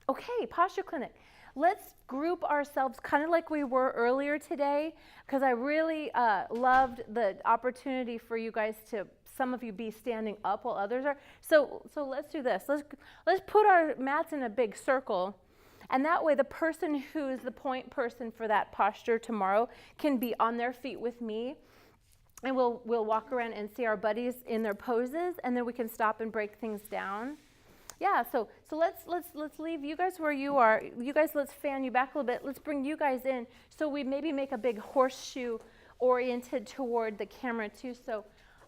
Okay, posture clinic. Let's group ourselves kind of like we were earlier today, because I really loved the opportunity for you guys to, some of you be standing up while others are. So let's do this. Let's put our mats in a big circle, and that way the person who is the point person for that posture tomorrow can be on their feet with me, and we'll walk around and see our buddies in their poses, and then we can stop and break things down. Yeah, so let's leave you guys where you are. You guys, let's fan you back a little bit. Let's bring you guys in. So we maybe make a big horseshoe oriented toward the camera too, so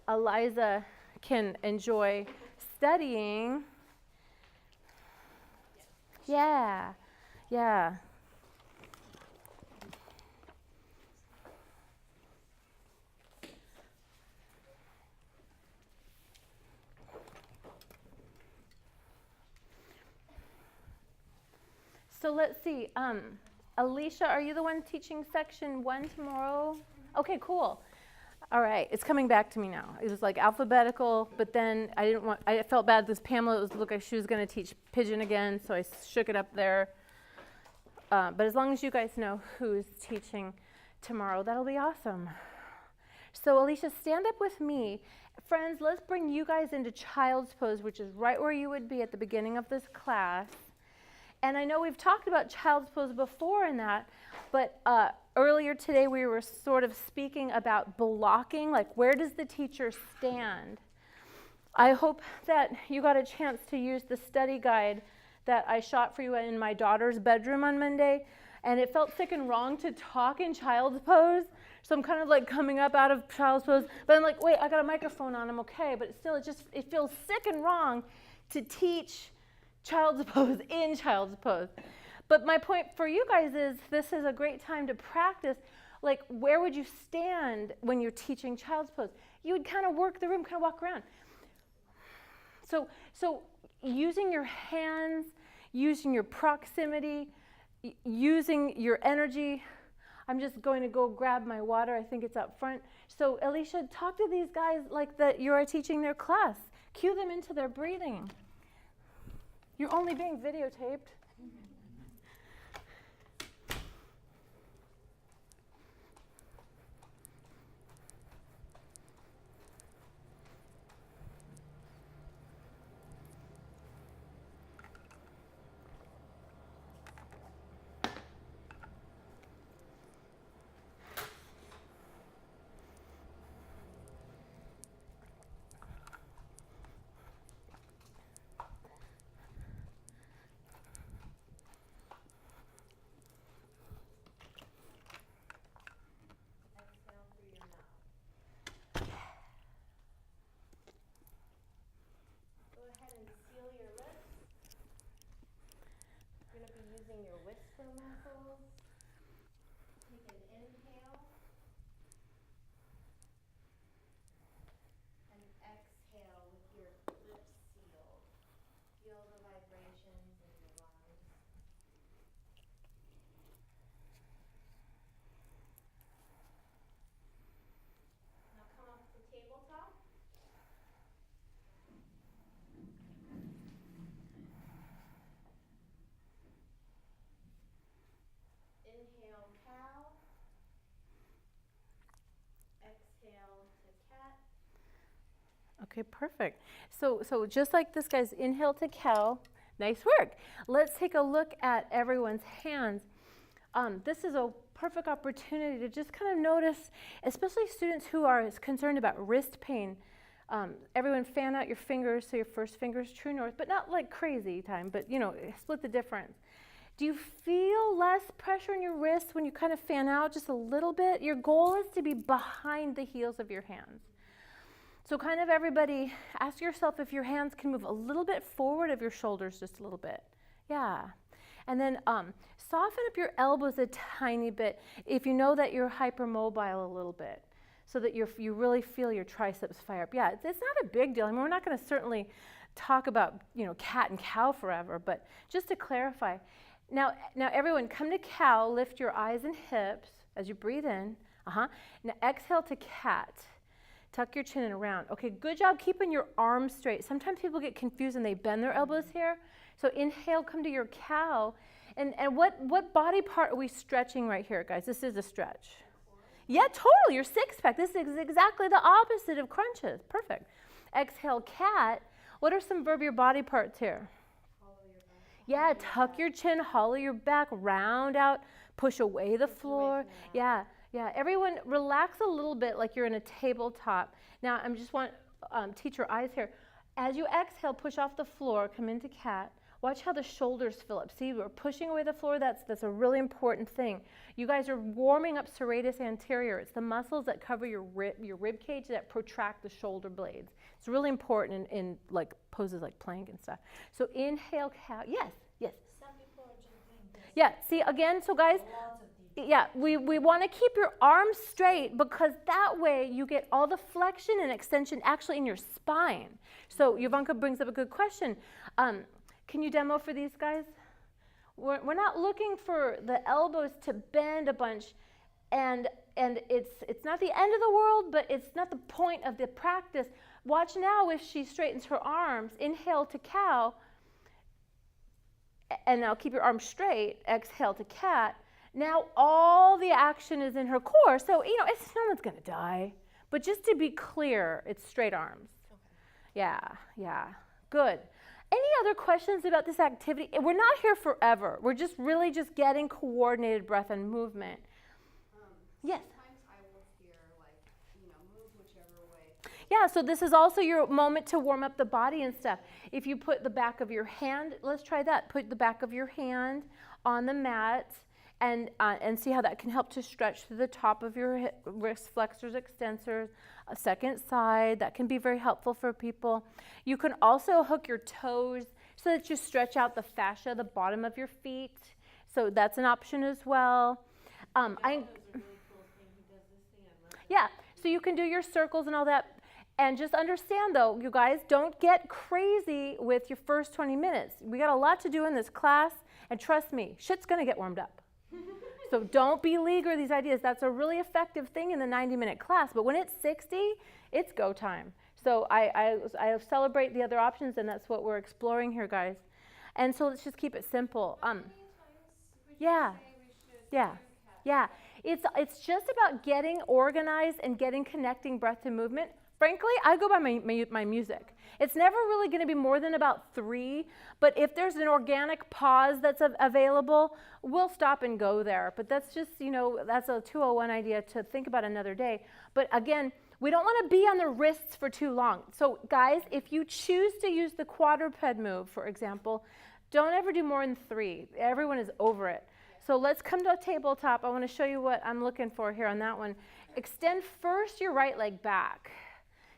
Eliza can enjoy studying. Yeah, yeah. So let's see, Alicia, are you the one teaching section 1 tomorrow? Okay, cool. All right, it's coming back to me now. It was like alphabetical, but then I felt bad this Pamela, it looked like she was gonna teach pigeon again, so I shook it up there. But as long as you guys know who's teaching tomorrow, that'll be awesome. So Alicia, stand up with me. Friends, let's bring you guys into child's pose, which is right where you would be at the beginning of this class. And I know we've talked about child's pose before in that, but earlier today we were sort of speaking about blocking, like where does the teacher stand? I hope that you got a chance to use the study guide that I shot for you in my daughter's bedroom on Monday, and it felt sick and wrong to talk in child's pose, so I'm kind of like coming up out of child's pose, but I'm like, wait, I got a microphone on, I'm okay, but still it feels sick and wrong to teach child's pose in child's pose. But my point for you guys is this is a great time to practice, like where would you stand when you're teaching child's pose? You would kind of work the room, kind of walk around. So using your hands, using your proximity, using your energy. I'm just going to go grab my water, I think it's up front. So Alicia, talk to these guys like that you are teaching their class. Cue them into their breathing. You're only being videotaped. Using your whisper muscles. Take an inhale and exhale with your lips sealed. Feel the vibrations in your lungs. Now come up to tabletop. Inhale, cow. Exhale to cat. Okay, perfect. So just like this guy's inhale to cow, nice work. Let's take a look at everyone's hands. This is a perfect opportunity to just kind of notice, especially students who are concerned about wrist pain. Everyone fan out your fingers so your first finger is true north, but not like crazy time, but split the difference. Do you feel less pressure in your wrists when you kind of fan out just a little bit? Your goal is to be behind the heels of your hands. So kind of everybody, ask yourself if your hands can move a little bit forward of your shoulders just a little bit. Yeah. And then soften up your elbows a tiny bit if you know that you're hypermobile a little bit, so that you really feel your triceps fire up. Yeah, it's not a big deal. I mean, we're not going to certainly talk about cat and cow forever, but just to clarify. Now everyone, come to cow, lift your eyes and hips as you breathe in. Now exhale to cat. Tuck your chin in around. Okay, good job keeping your arms straight. Sometimes people get confused and they bend their elbows here. So inhale, come to your cow. And what body part are we stretching right here, guys? This is a stretch. Yeah, totally, your six-pack. This is exactly the opposite of crunches. Perfect. Exhale, cat. What are some verb your body parts here? Hollow your back. Yeah, tuck your chin, hollow your back, round out, push away the floor. Yeah. Everyone relax a little bit like you're in a tabletop. Now, I just want teach your eyes here. As you exhale, push off the floor, come into cat. Watch how the shoulders fill up. See, we're pushing away the floor. That's a really important thing. You guys are warming up serratus anterior. It's the muscles that cover your rib cage that protract the shoulder blades. It's really important in like poses like plank and stuff. So inhale, cow. Yes. Some people are just doing this. Yeah, see again, so guys, yeah, we want to keep your arms straight because that way you get all the flexion and extension actually in your spine. So Yovanka brings up a good question. Can you demo for these guys? We're not looking for the elbows to bend a bunch, and it's not the end of the world, but it's not the point of the practice. Watch now if she straightens her arms. Inhale to cow, and now keep your arms straight. Exhale to cat. Now all the action is in her core, so no one's gonna die. But just to be clear, it's straight arms. Okay. Yeah, good. Any other questions about this activity? We're not here forever. We're just really just getting coordinated breath and movement. Yes? Sometimes I will hear, move whichever way. Yeah, so this is also your moment to warm up the body and stuff. If you put the back of your hand, let's try that. Put the back of your hand on the mat and see how that can help to stretch through the top of your wrist flexors, extensors, a second side. That can be very helpful for people. You can also hook your toes so that you stretch out the fascia, the bottom of your feet. So that's an option as well. Yeah, so you can do your circles and all that. And just understand though, you guys, don't get crazy with your first 20 minutes. We got a lot to do in this class, and trust me, shit's gonna get warmed up. So don't beleaguer these ideas. That's a really effective thing in the 90-minute class. But when it's 60, it's go time. So I celebrate the other options, and that's what we're exploring here, guys. And so let's just keep it simple. Yeah. It's just about getting organized and getting connecting breath to movement. Frankly, I go by my music. It's never really going to be more than about 3, but if there's an organic pause that's available, we'll stop and go there. But that's just, that's a 201 idea to think about another day. But again, we don't want to be on the wrists for too long. So guys, if you choose to use the quadruped move, for example, don't ever do more than 3. Everyone is over it. So let's come to a tabletop. I want to show you what I'm looking for here on that one. Extend first your right leg back.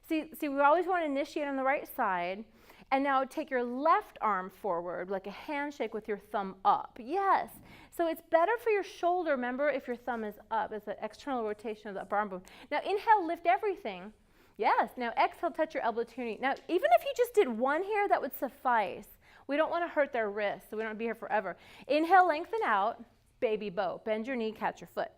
See, we always want to initiate on the right side. And now take your left arm forward, like a handshake with your thumb up. Yes. So it's better for your shoulder, remember, if your thumb is up. It's an external rotation of the upper arm bone. Now inhale, lift everything. Yes. Now exhale, touch your elbow to your knee. Now, even if you just did one here, that would suffice. We don't want to hurt their wrists, so we don't want to be here forever. Inhale, lengthen out, baby bow. Bend your knee, catch your foot.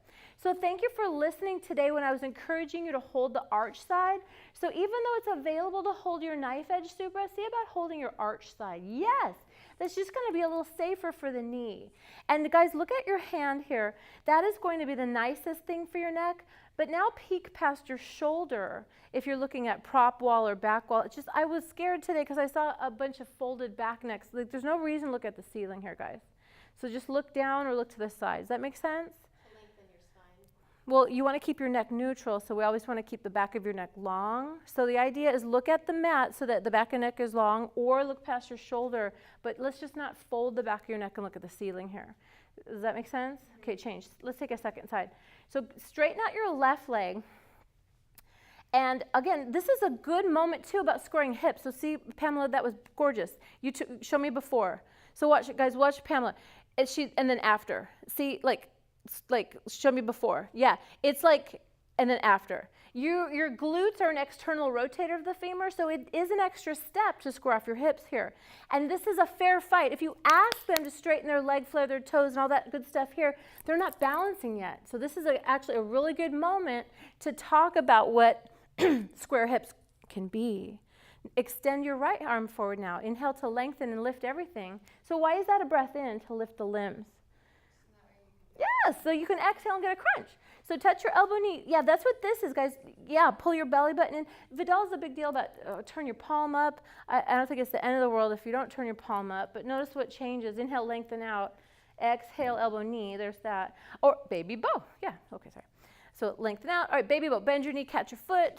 So thank you for listening today when I was encouraging you to hold the arch side. So even though it's available to hold your knife edge supra, see about holding your arch side. Yes, that's just going to be a little safer for the knee. And guys, look at your hand here. That is going to be the nicest thing for your neck. But now peek past your shoulder if you're looking at prop wall or back wall. It's just, I was scared today because I saw a bunch of folded back necks. Like, there's no reason to look at the ceiling here, guys. So just look down or look to the side. Does that make sense? Well, you want to keep your neck neutral, so we always want to keep the back of your neck long. So the idea is look at the mat so that the back of the neck is long, or look past your shoulder, but let's just not fold the back of your neck and look at the ceiling here. Does that make sense? Okay, change. Let's take a second side. So straighten out your left leg. And again, this is a good moment too about squaring hips. So see, Pamela, that was gorgeous. Show me before. So watch, guys, watch Pamela. And then after. See, like show me before. Yeah, it's like, and then after. Your glutes are an external rotator of the femur, so it is an extra step to square off your hips here. And this is a fair fight. If you ask them to straighten their leg, flare their toes, and all that good stuff here, they're not balancing yet. So this is actually a really good moment to talk about what square hips can be. Extend your right arm forward now. Inhale to lengthen and lift everything. So why is that a breath in to lift the limbs? Yes, so you can exhale and get a crunch. So touch your elbow, knee. Yeah, that's what this is, guys. Yeah, pull your belly button in. Vidal's a big deal about turn your palm up. I don't think it's the end of the world if you don't turn your palm up, but notice what changes. Inhale, lengthen out. Exhale, elbow, knee. There's that. Or baby bow. Yeah, okay, sorry. So lengthen out. All right, baby bow. Bend your knee, catch your foot.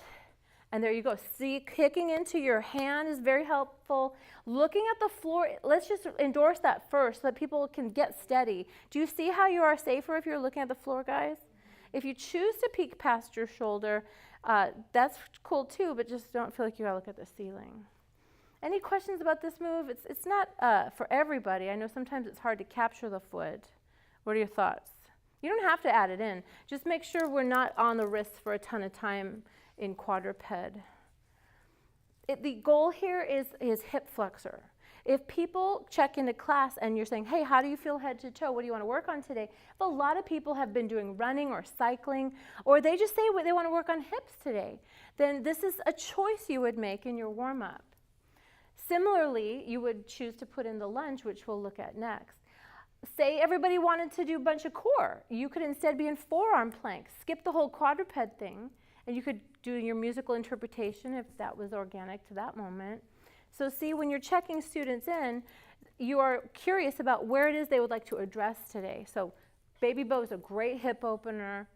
And there you go. See, kicking into your hand is very helpful. Looking at the floor, let's just endorse that first so that people can get steady. Do you see how you are safer if you're looking at the floor, guys? If you choose to peek past your shoulder, that's cool too, but just don't feel like you gotta look at the ceiling. Any questions about this move? It's not for everybody. I know sometimes it's hard to capture the foot. What are your thoughts? You don't have to add it in. Just make sure we're not on the wrists for a ton of time in quadruped. The goal here is hip flexor. If people check into class and you're saying, hey, how do you feel head to toe? What do you want to work on today? If a lot of people have been doing running or cycling, or they just say they want to work on hips today, then this is a choice you would make in your warm-up. Similarly, you would choose to put in the lunge, which we'll look at next. Say everybody wanted to do a bunch of core. You could instead be in forearm planks. Skip the whole quadruped thing, and you could do your musical interpretation if that was organic to that moment. So see, when you're checking students in, you are curious about where it is they would like to address today. So baby bow is a great hip opener.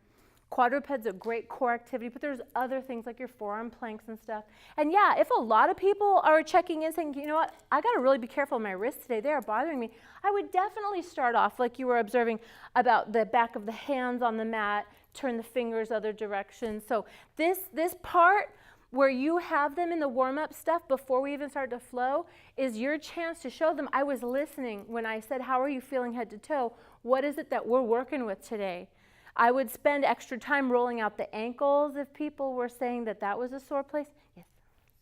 Quadruped's a great core activity, but there's other things like your forearm planks and stuff. And yeah, if a lot of people are checking in saying, you know what, I gotta really be careful of my wrists today, they are bothering me, I would definitely start off like you were observing about the back of the hands on the mat, turn the fingers other directions. So this part where you have them in the warm-up stuff before we even start to flow is your chance to show them, I was listening when I said, how are you feeling head to toe? What is it that we're working with today? I would spend extra time rolling out the ankles if people were saying that that was a sore place. Yes.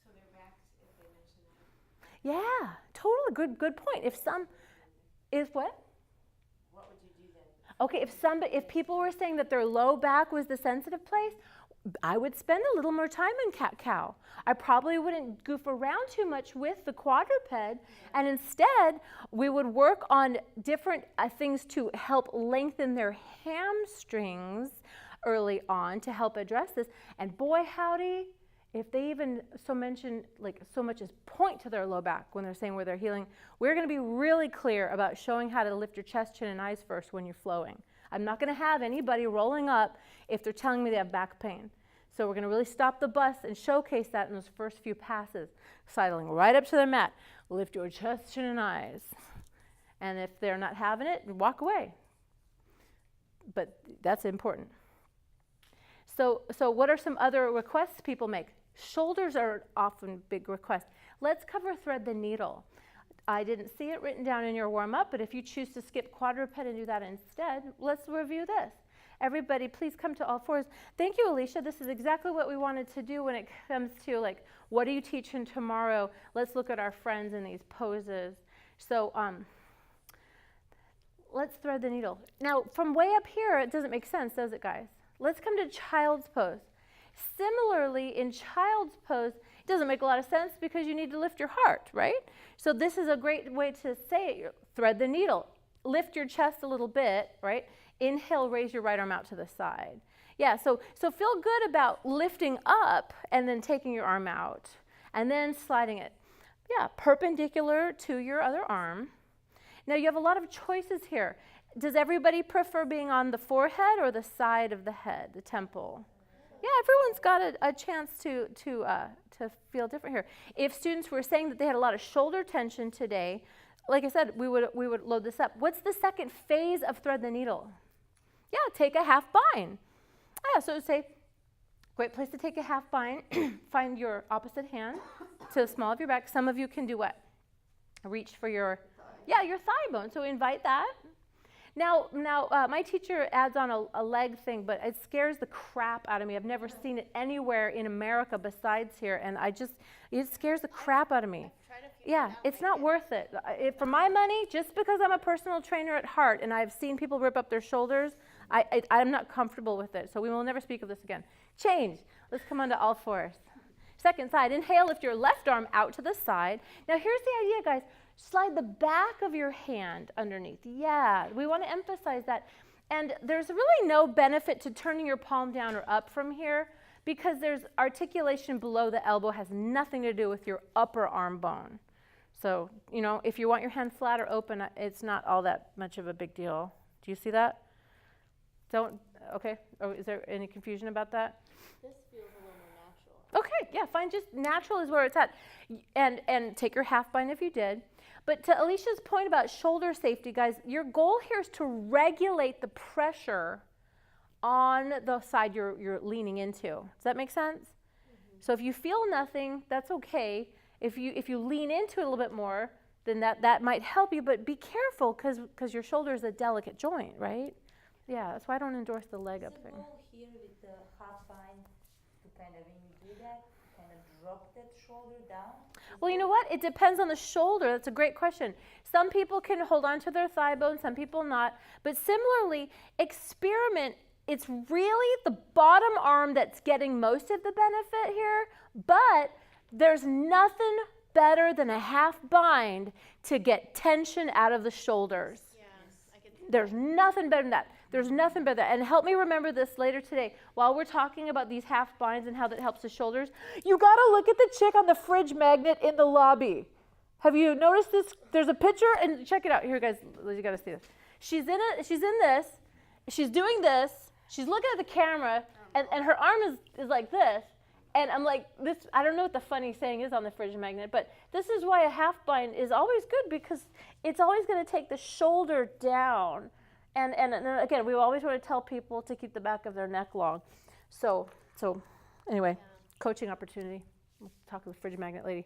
So their backs, if they mention that. Yeah, totally good point. If some is what? What would you do then? Okay, if people were saying that their low back was the sensitive place, I would spend a little more time in cat-cow. I probably wouldn't goof around too much with the quadruped, and instead we would work on different things to help lengthen their hamstrings early on to help address this. And boy howdy, if they even so much as point to their low back when they're saying where they're healing, we're going to be really clear about showing how to lift your chest, chin, and eyes first when you're flowing. I'm not going to have anybody rolling up if they're telling me they have back pain. So we're going to really stop the bus and showcase that in those first few passes. Sidling right up to their mat. Lift your chest, chin, and eyes. And if they're not having it, walk away. But that's important. So what are some other requests people make? Shoulders are often big requests. Let's cover thread the needle. I didn't see it written down in your warm-up, but if you choose to skip quadruped and do that instead, let's review this. Everybody, please come to all fours. Thank you, Alicia. This is exactly what we wanted to do when it comes to, like, what are you teaching tomorrow? Let's look at our friends in these poses. So let's thread the needle. Now, from way up here, it doesn't make sense, does it, guys? Let's come to child's pose. Similarly, in child's pose, it doesn't make a lot of sense because you need to lift your heart, right? So this is a great way to say it. Thread the needle. Lift your chest a little bit, right? Inhale, raise your right arm out to the side. Yeah, so feel good about lifting up and then taking your arm out and then sliding it. Yeah, perpendicular to your other arm. Now you have a lot of choices here. Does everybody prefer being on the forehead or the side of the head, the temple? Yeah, everyone's got a chance to feel different here. If students were saying that they had a lot of shoulder tension today, like I said, we would load this up. What's the second phase of thread the needle? Yeah, take a half bind. Yeah, so say, great place to take a half bind. Find your opposite hand to the small of your back. Some of you can do what? Reach for your thigh bone. So invite that. Now, my teacher adds on a leg thing, but it scares the crap out of me. I've never seen it anywhere in America besides here, and it scares the crap out of me. Yeah, it's not worth it. For my money, just because I'm a personal trainer at heart and I've seen people rip up their shoulders, I'm not comfortable with it. So we will never speak of this again. Change. Let's come on to all fours. second side. Inhale, lift your left arm out to the side. Now here's the idea, guys. Slide the back of your hand underneath. Yeah, we want to emphasize that. And there's really no benefit to turning your palm down or up from here because there's articulation below the elbow has nothing to do with your upper arm bone. So, you know, if you want your hand flat or open, it's not all that much of a big deal. Do you see that? Okay. Oh, is there any confusion about that? This feels a little more natural. Okay, yeah, fine. Just natural is where it's at. And take your half bind if you did. But to Alicia's point about shoulder safety, guys, your goal here is to regulate the pressure on the side you're leaning into. Does that make sense? Mm-hmm. So if you feel nothing, that's okay. If you lean into it a little bit more, then that might help you. But be careful because your shoulder is a delicate joint, right? Yeah, that's why I don't endorse the leg up thing. Is the goal here with the half bind to kind of, when you do that, kind of drop that shoulder down? Well, you know what? It depends on the shoulder. That's a great question. Some people can hold on to their thigh bone, some people not. But similarly, experiment. It's really the bottom arm that's getting most of the benefit here, but there's nothing better than a half bind to get tension out of the shoulders. There's nothing better than that. There's nothing better than that. And help me remember this later today. While we're talking about these half binds and how that helps the shoulders, you got to look at the chick on the fridge magnet in the lobby. Have you noticed this? There's a picture, and check it out. Here, guys, you got to see this. She's in this. She's doing this. She's looking at the camera, and her arm is like this. And I'm like, this. I don't know what the funny saying is on the fridge magnet, but this is why a half bind is always good because it's always going to take the shoulder down. And again, we always want to tell people to keep the back of their neck long. So anyway, coaching opportunity. We'll talk to the fridge magnet lady.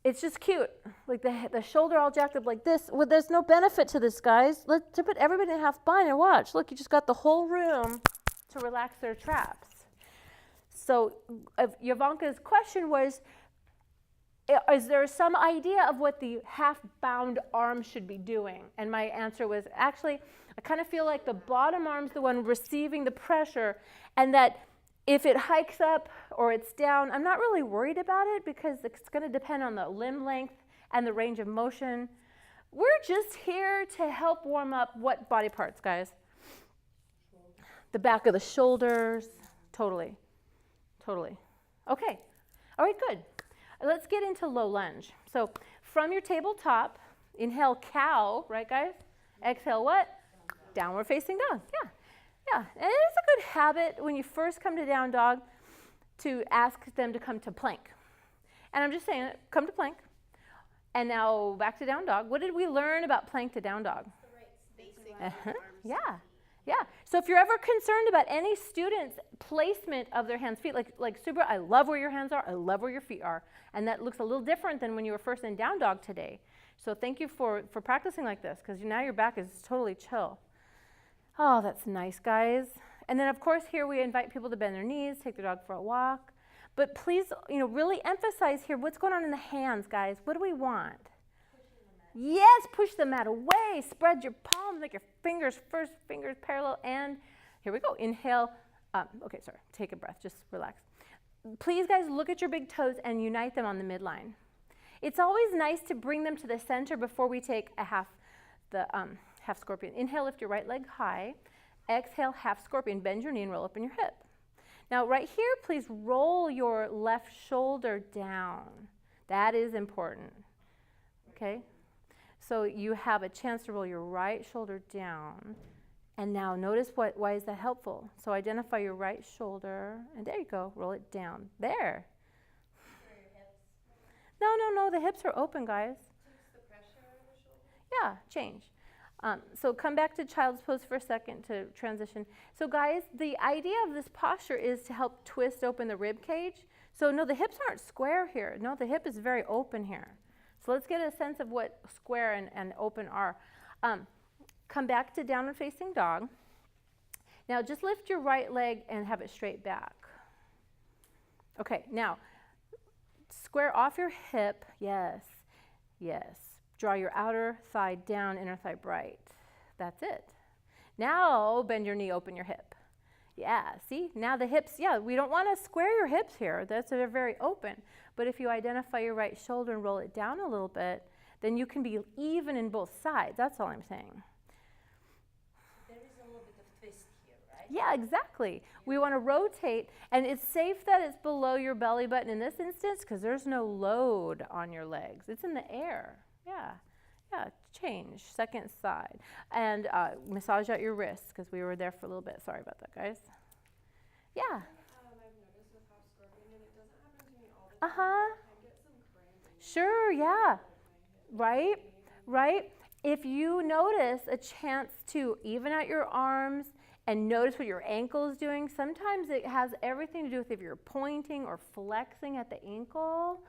It's just cute, like the shoulder all jacked up like this. Well, there's no benefit to this, guys. Let's put everybody in half bind and watch. Look, you just got the whole room to relax their traps. So Yovanka's question was, is there some idea of what the half-bound arm should be doing? And my answer was, actually, I kind of feel like the bottom arm's the one receiving the pressure, and that if it hikes up or it's down, I'm not really worried about it because it's going to depend on the limb length and the range of motion. We're just here to help warm up what body parts, guys? The back of the shoulders. Totally. Okay. All right, good. Let's get into low lunge. So from your tabletop, inhale cow, right, guys? Exhale what? Downward facing dog. Yeah. And it is a good habit when you first come to down dog to ask them to come to plank. And I'm just saying, come to plank. And now back to down dog. What did we learn about plank to down dog? The right spacing. Yeah. So if you're ever concerned about any student's placement of their hands, feet, like Subra, I love where your hands are, I love where your feet are. And that looks a little different than when you were first in down dog today. So thank you for practicing like this, because now your back is totally chill. Oh, that's nice, guys. And then, of course, here we invite people to bend their knees, take their dog for a walk. But please, really emphasize here what's going on in the hands, guys. What do we want? Yes, push the mat away. Spread your palms, make your fingers parallel. And here we go. Inhale. Take a breath. Just relax. Please, guys, look at your big toes and unite them on the midline. It's always nice to bring them to the center before we take a half scorpion. Inhale, lift your right leg high. Exhale, half scorpion. Bend your knee and roll up in your hip. Now, right here, please roll your left shoulder down. That is important. Okay? So you have a chance to roll your right shoulder down. And now notice why is that helpful? So identify your right shoulder, and there you go, roll it down. There. No, the hips are open, guys. Takes the pressure out of the shoulder? Yeah, change. So come back to child's pose for a second to transition. So guys, the idea of this posture is to help twist open the rib cage. So no, the hips aren't square here. No, the hip is very open here. So let's get a sense of what square and open are. Come back to downward facing dog. Now just lift your right leg and have it straight back. Okay, now square off your hip. Yes. Draw your outer thigh down, inner thigh bright. That's it. Now bend your knee, open your hip. Yeah, see, now the hips, yeah, we don't want to square your hips here. They're very open. But if you identify your right shoulder and roll it down a little bit, then you can be even in both sides. That's all I'm saying. There is a little bit of twist here, right? Yeah, exactly. We want to rotate, and it's safe that it's below your belly button in this instance because there's no load on your legs. It's in the air. Yeah. Yeah, change, second side. And massage out your wrists because we were there for a little bit. Sorry about that, guys. Yeah. I've noticed with half scorpion, and it doesn't happen to me all the time. Uh-huh. I can get some cramping. Sure, yeah. Right, right. If you notice a chance to even out your arms and notice what your ankle is doing, sometimes it has everything to do with if you're pointing or flexing at the ankle.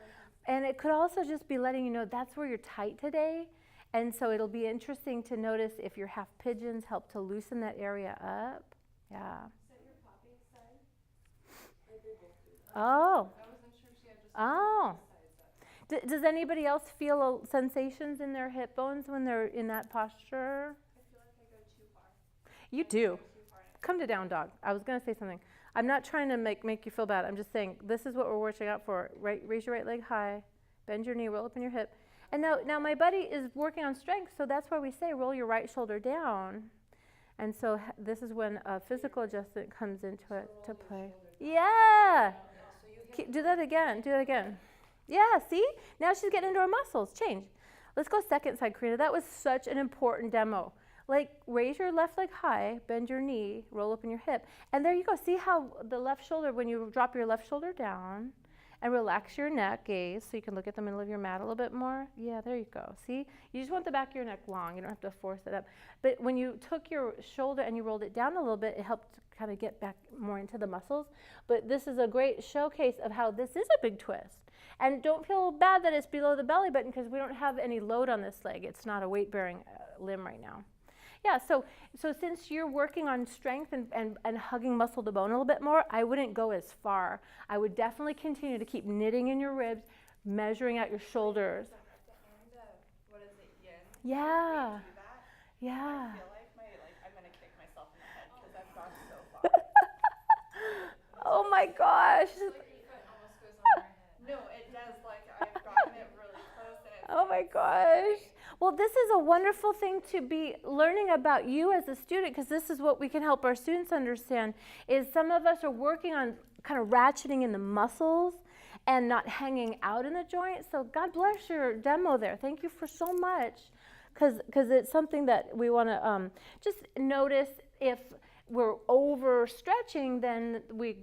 And it could also just be letting you know that's where you're tight today. And so it'll be interesting to notice if your half pigeons help to loosen that area up. Yeah. Is that your popping side? Or they both do that? Oh. I wasn't sure she had just Oh. both sides up. Does anybody else feel sensations in their hip bones when they're in that posture? I feel like I go too far. You do. Come to down dog. I was going to say something. I'm not trying to make you feel bad. I'm just saying this is what we're watching out for. Right, raise your right leg high, bend your knee, roll up in your hip. And now my buddy is working on strength, so that's why we say roll your right shoulder down. And so this is when a physical adjustment comes into it to play. Yeah. Do that again. Do that again. Yeah, see? Now she's getting into her muscles. Change. Let's go second side, Karina. That was such an important demo. Like, raise your left leg high, bend your knee, roll up in your hip. And there you go. See how the left shoulder, when you drop your left shoulder down and relax your neck, gaze, so you can look at the middle of your mat a little bit more. Yeah, there you go. See? You just want the back of your neck long. You don't have to force it up. But when you took your shoulder and you rolled it down a little bit, it helped kind of get back more into the muscles. But this is a great showcase of how this is a big twist. And don't feel bad that it's below the belly button because we don't have any load on this leg. It's not a weight-bearing limb right now. Yeah, so since you're working on strength and hugging muscle to bone a little bit more, I wouldn't go as far. I would definitely continue to keep knitting in your ribs, measuring out your shoulders. What is it, yin? Yeah. Yeah. I feel like I'm gonna kick myself in the head because I've gone so far. Oh my gosh. Like your foot almost goes on your head. No, it does. Like I've gotten it really close and it's. Oh my gosh. Well, this is a wonderful thing to be learning about you as a student, because this is what we can help our students understand, is some of us are working on kind of ratcheting in the muscles and not hanging out in the joint. So God bless your demo there. Thank you for so much, because it's something that we want to just notice. If we're overstretching, then we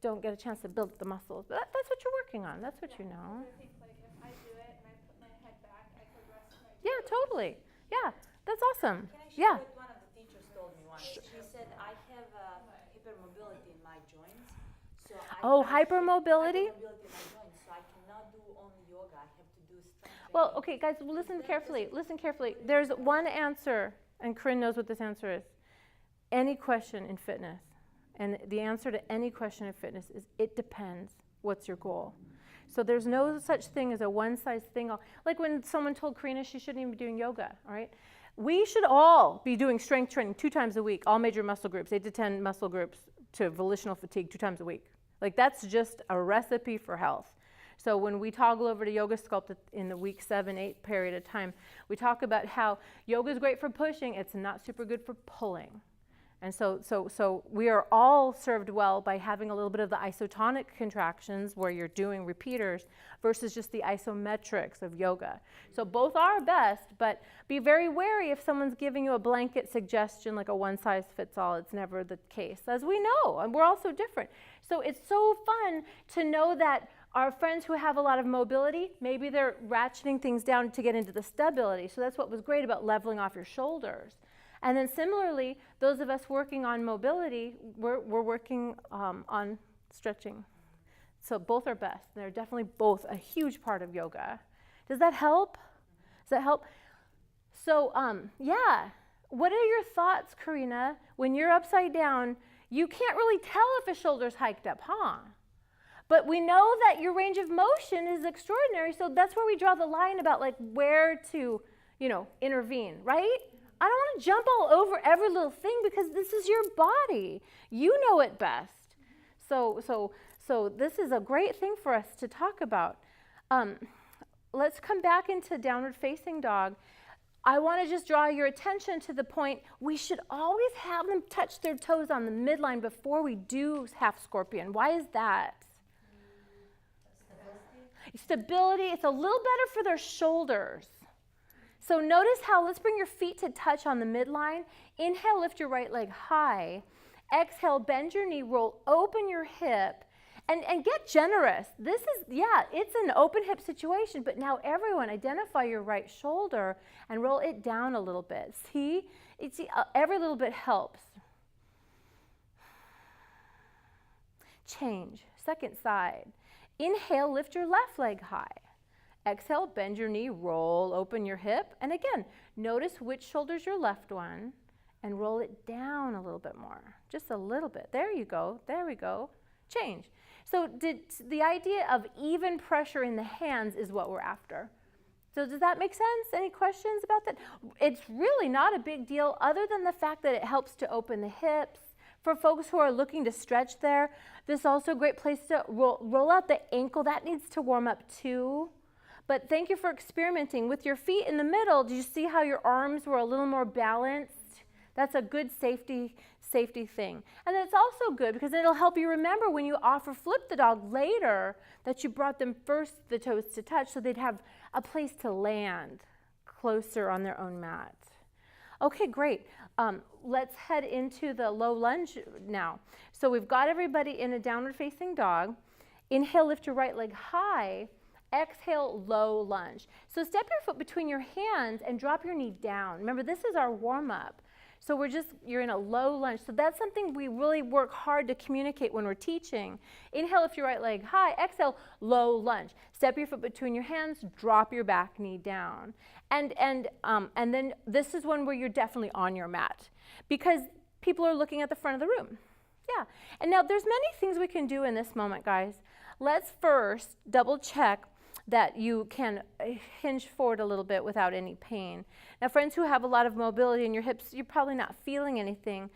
don't get a chance to build the muscles. But that's what you're working on. That's what you know. I think like if I do it and I put my head back, I could rest my. Yeah, totally. Yeah, that's awesome. Can I share Yeah. what one of the teachers told me once? She said, I have hypermobility in my joints. So Oh, hypermobility? Hypermobility in my joints, so I cannot do only yoga. I have to do strength Well, training. okay, guys, listen carefully. Listen carefully. There's one answer, and Corinne knows what this answer is. Any question in fitness, and the answer to any question in fitness is it depends. What's your goal? So there's no such thing as a one-size-fits-all. Like when someone told Karina she shouldn't even be doing yoga, all right? We should all be doing strength training 2 times a week, all major muscle groups, 8 to 10 muscle groups to volitional fatigue 2 times a week. Like that's just a recipe for health. So when we toggle over to Yoga Sculpt in the week 7, 8 period of time, we talk about how yoga is great for pushing, it's not super good for pulling. And so we are all served well by having a little bit of the isotonic contractions where you're doing repeaters versus just the isometrics of yoga. So both are best, but be very wary if someone's giving you a blanket suggestion like a one-size-fits-all. It's never the case, as we know, and we're all so different. So it's so fun to know that our friends who have a lot of mobility, maybe they're ratcheting things down to get into the stability. So that's what was great about leveling off your shoulders. And then similarly, those of us working on mobility, we're working on stretching. So both are best. They're definitely both a huge part of yoga. Does that help? Does that help? So yeah, what are your thoughts, Karina? When you're upside down, you can't really tell if a shoulder's hiked up, huh? But we know that your range of motion is extraordinary, so that's where we draw the line about like where to, intervene, right? I don't want to jump all over every little thing because this is your body. You know it best. So this is a great thing for us to talk about. Let's come back into downward facing dog. I want to just draw your attention to the point we should always have them touch their toes on the midline before we do half scorpion. Why is that? Stability. It's a little better for their shoulders. So notice how, let's bring your feet to touch on the midline. Inhale, lift your right leg high. Exhale, bend your knee, roll open your hip, and get generous. This is, it's an open hip situation, but now everyone identify your right shoulder and roll it down a little bit. See, every little bit helps. Change, second side. Inhale, lift your left leg high. Exhale, bend your knee, roll open your hip. And again, notice which shoulder's your left one and roll it down a little bit more. Just a little bit. There you go. There we go. Change. So the idea of even pressure in the hands is what we're after. So does that make sense? Any questions about that? It's really not a big deal other than the fact that it helps to open the hips. For folks who are looking to stretch there, this is also a great place to roll out the ankle. That needs to warm up too. But thank you for experimenting. With your feet in the middle, do you see how your arms were a little more balanced? That's a good safety thing. And then it's also good because it'll help you remember when you offer flip the dog later that you brought them first the toes to touch so they'd have a place to land closer on their own mat. Okay, great. Let's head into the low lunge now. So we've got everybody in a downward facing dog. Inhale, lift your right leg high. Exhale, low lunge. So step your foot between your hands and drop your knee down. Remember, this is our warm-up. So you're in a low lunge. So that's something we really work hard to communicate when we're teaching. Inhale, lift your right leg high. Exhale, low lunge. Step your foot between your hands, drop your back knee down. And then this is one where you're definitely on your mat because people are looking at the front of the room. Yeah. And now there's many things we can do in this moment, guys. Let's first double check that you can hinge forward a little bit without any pain. Now, friends who have a lot of mobility in your hips, you're probably not feeling anything.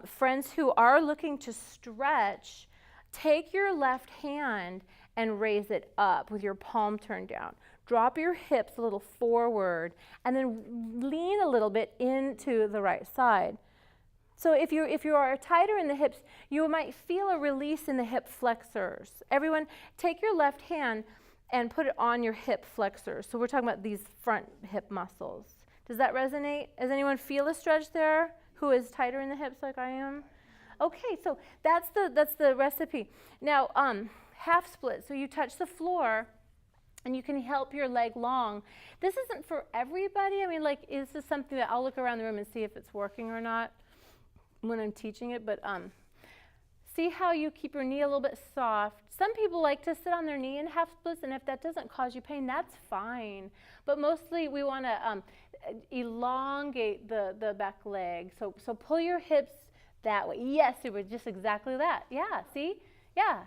Friends who are looking to stretch, take your left hand and raise it up with your palm turned down. Drop your hips a little forward and then lean a little bit into the right side. So if you are tighter in the hips, you might feel a release in the hip flexors. Everyone, take your left hand and put it on your hip flexors. So we're talking about these front hip muscles. Does that resonate? Does anyone feel a stretch there who is tighter in the hips like I am? Okay, so that's the recipe. Now, half split. So you touch the floor and you can help your leg long. This isn't for everybody. I mean, like, is this something that I'll look around the room and see if it's working or not when I'm teaching it, but see how you keep your knee a little bit soft. Some people like to sit on their knee in half splits, and if that doesn't cause you pain, that's fine. But mostly we want to elongate the back leg. So pull your hips that way. Yes, it was just exactly that. Yeah, see? Yeah.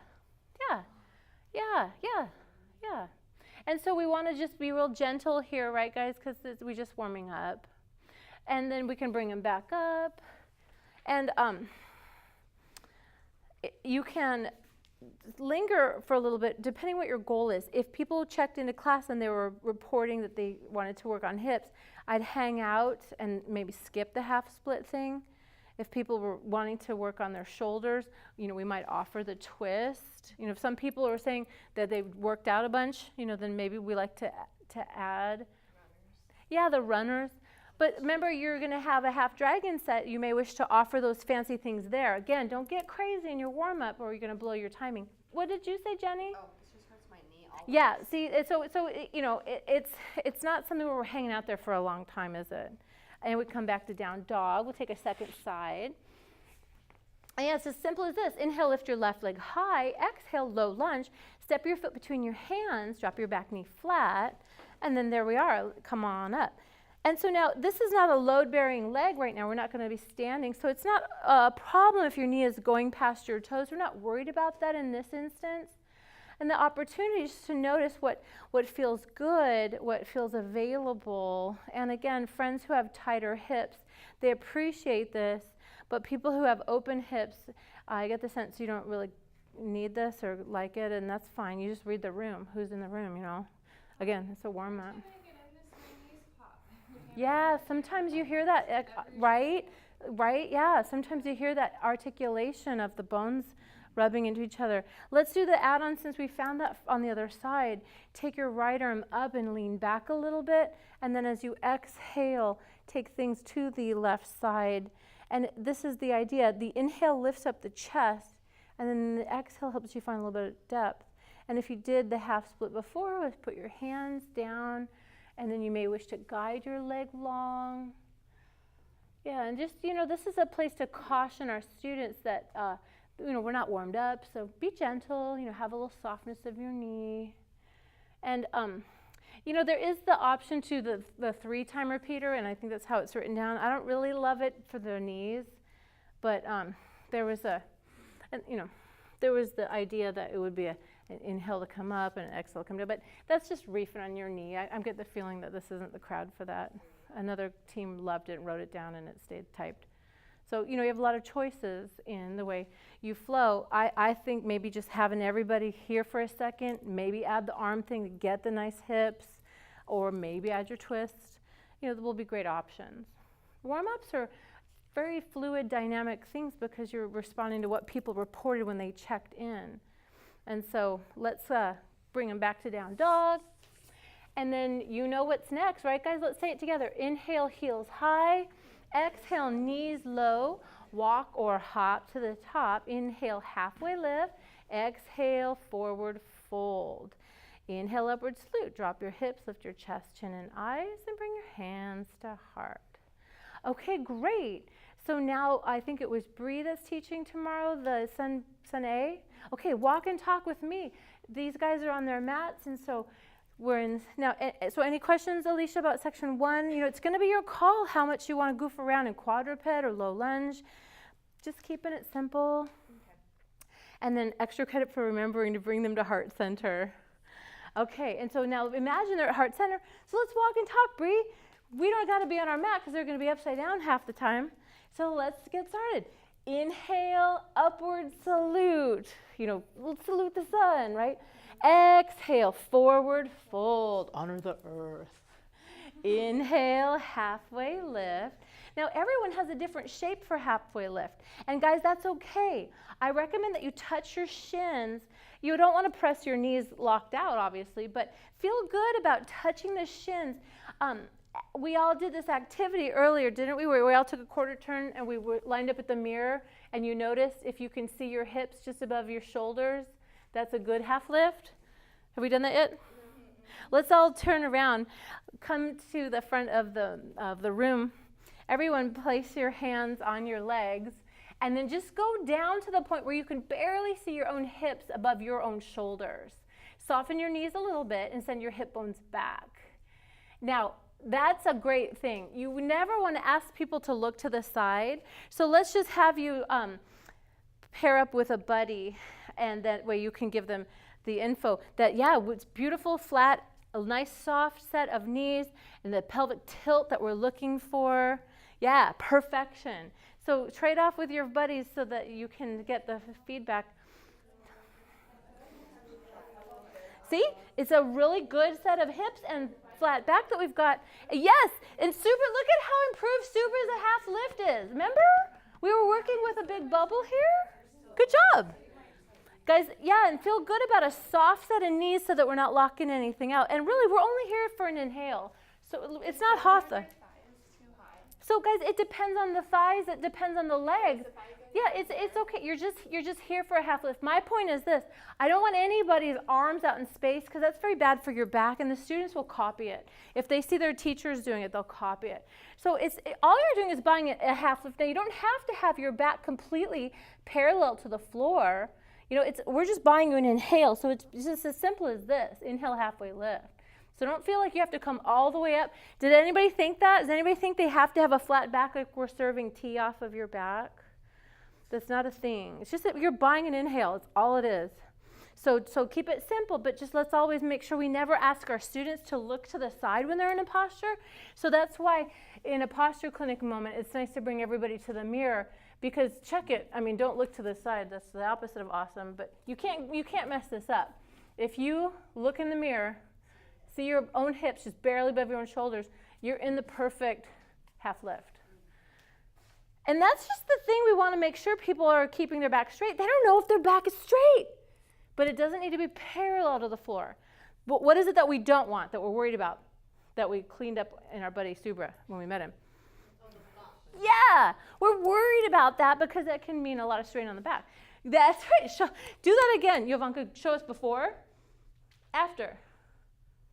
And so we want to just be real gentle here, right, guys? Because we're just warming up. And then we can bring them back up. And you can linger for a little bit, depending what your goal is. If people checked into class and they were reporting that they wanted to work on hips, I'd hang out and maybe skip the half split thing. If people were wanting to work on their shoulders, we might offer the twist. If some people are saying that they've worked out a bunch, then maybe we like to add. Runners. Yeah, the runners. But remember, you're going to have a half dragon set. You may wish to offer those fancy things there. Again, don't get crazy in your warm-up or you're going to blow your timing. What did you say, Jenny? Oh, this just hurts my knee all Yeah, see, it's not something where we're hanging out there for a long time, is it? And we come back to down dog. We'll take a second side. And yeah, it's as simple as this. Inhale, lift your left leg high. Exhale, low lunge. Step your foot between your hands. Drop your back knee flat. And then there we are. Come on up. And so now, this is not a load-bearing leg right now. We're not going to be standing. So it's not a problem if your knee is going past your toes. We're not worried about that in this instance. And the opportunity is to notice what feels good, what feels available. And again, friends who have tighter hips, they appreciate this, but people who have open hips, I get the sense you don't really need this or like it, and that's fine. You just read the room, who's in the room, you know. Again, it's a warm-up. Yeah, sometimes you hear that, right? Right, yeah. Sometimes you hear that articulation of the bones rubbing into each other. Let's do the add-on since we found that on the other side. Take your right arm up and lean back a little bit, and then as you exhale, take things to the left side. And this is the idea. The inhale lifts up the chest, and then the exhale helps you find a little bit of depth. And if you did the half split before, let's put your hands down, and then you may wish to guide your leg long. Yeah, and just, this is a place to caution our students that, we're not warmed up, so be gentle, have a little softness of your knee. And, there is the option to the 3-time repeater, and I think that's how it's written down. I don't really love it for the knees, but there was the idea that it would be an inhale to come up and an exhale to come down, but that's just reefing on your knee. I'm getting the feeling that this isn't the crowd for that. Another team loved it and wrote it down, and it stayed typed. So, you have a lot of choices in the way you flow. I think maybe just having everybody here for a second, maybe add the arm thing to get the nice hips, or maybe add your twist. There will be great options. Warm-ups are very fluid, dynamic things because you're responding to what people reported when they checked in. And so let's bring them back to down dog. And then you know what's next, right, guys? Let's say it together. Inhale, heels high. Exhale, knees low. Walk or hop to the top. Inhale, halfway lift. Exhale, forward fold. Inhale, upward salute. Drop your hips, lift your chest, chin, and eyes, and bring your hands to heart. Okay, great. So now I think it was Bree that's teaching tomorrow, the Sun A. Okay, walk and talk with me. These guys are on their mats, and so we're in now. So any questions, Alicia, about section 1? It's going to be your call how much you want to goof around in quadruped or low lunge. Just keeping it simple. Okay. And then extra credit for remembering to bring them to heart center. Okay, and so now imagine they're at heart center. So let's walk and talk, Bree. We don't got to be on our mat because they're going to be upside down half the time. So let's get started. Inhale, upward salute. Let's salute the sun, right? Exhale, forward fold, honor the earth. Inhale, halfway lift. Now, everyone has a different shape for halfway lift. And guys, that's okay. I recommend that you touch your shins. You don't want to press your knees locked out, obviously, but feel good about touching the shins. We all did this activity earlier, didn't we? Where we all took a quarter turn and we were lined up at the mirror, and you notice if you can see your hips just above your shoulders, that's a good half lift. Have we done that yet? Let's all turn around. Come to the front of the room. Everyone place your hands on your legs, and then just go down to the point where you can barely see your own hips above your own shoulders. Soften your knees a little bit and send your hip bones back. Now, that's a great thing. You never want to ask people to look to the side. So let's just have you pair up with a buddy, and that way you can give them the info that, yeah, it's beautiful, flat, a nice soft set of knees, and the pelvic tilt that we're looking for. Yeah, perfection. So trade off with your buddies so that you can get the feedback. See, it's a really good set of hips and flat back that we've got. Yes, and super, look at how improved super as a half lift is. Remember? We were working with a big bubble here. Good job. Guys, yeah, and feel good about a soft set of knees so that we're not locking anything out. And really, we're only here for an inhale. So it's not Hatha. So guys, it depends on the thighs, it depends on the legs. Yeah, it's okay. You're just here for a half lift. My point is this: I don't want anybody's arms out in space because that's very bad for your back, and the students will copy it. If they see their teachers doing it, they'll copy it. So all you're doing is buying a half lift. Now you don't have to have your back completely parallel to the floor. We're just buying you an inhale. So it's just as simple as this: inhale, halfway lift. So don't feel like you have to come all the way up. Did anybody think that? Does anybody think they have to have a flat back like we're serving tea off of your back? That's not a thing. It's just that you're buying an inhale. It's all it is. So keep it simple, but just let's always make sure we never ask our students to look to the side when they're in a posture. So that's why in a posture clinic moment, it's nice to bring everybody to the mirror, because check it. I mean, don't look to the side. That's the opposite of awesome, but you can't mess this up. If you look in the mirror, see your own hips just barely above your own shoulders, you're in the perfect half lift. And that's just the thing we want to make sure people are keeping their back straight. They don't know if their back is straight, but it doesn't need to be parallel to the floor. But what is it that we don't want, that we're worried about, that we cleaned up in our buddy Subra when we met him? Yeah, we're worried about that because that can mean a lot of strain on the back. That's right. Do that again. Jovanka, show us before, after.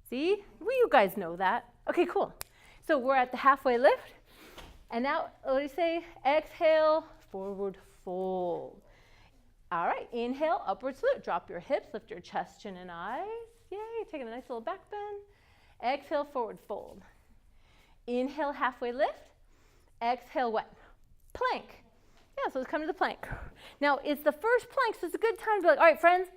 See? Well, you guys know that. Okay, cool. So we're at the halfway lift. And now, let me say, exhale, forward fold. All right, inhale, upward salute. Drop your hips, lift your chest, chin, and eyes. Yay, taking a nice little back bend. Exhale, forward fold. Inhale, halfway lift. Exhale, what? Plank. Yeah, so let's come to the plank. Now, it's the first plank, so it's a good time to be like, all right, friends,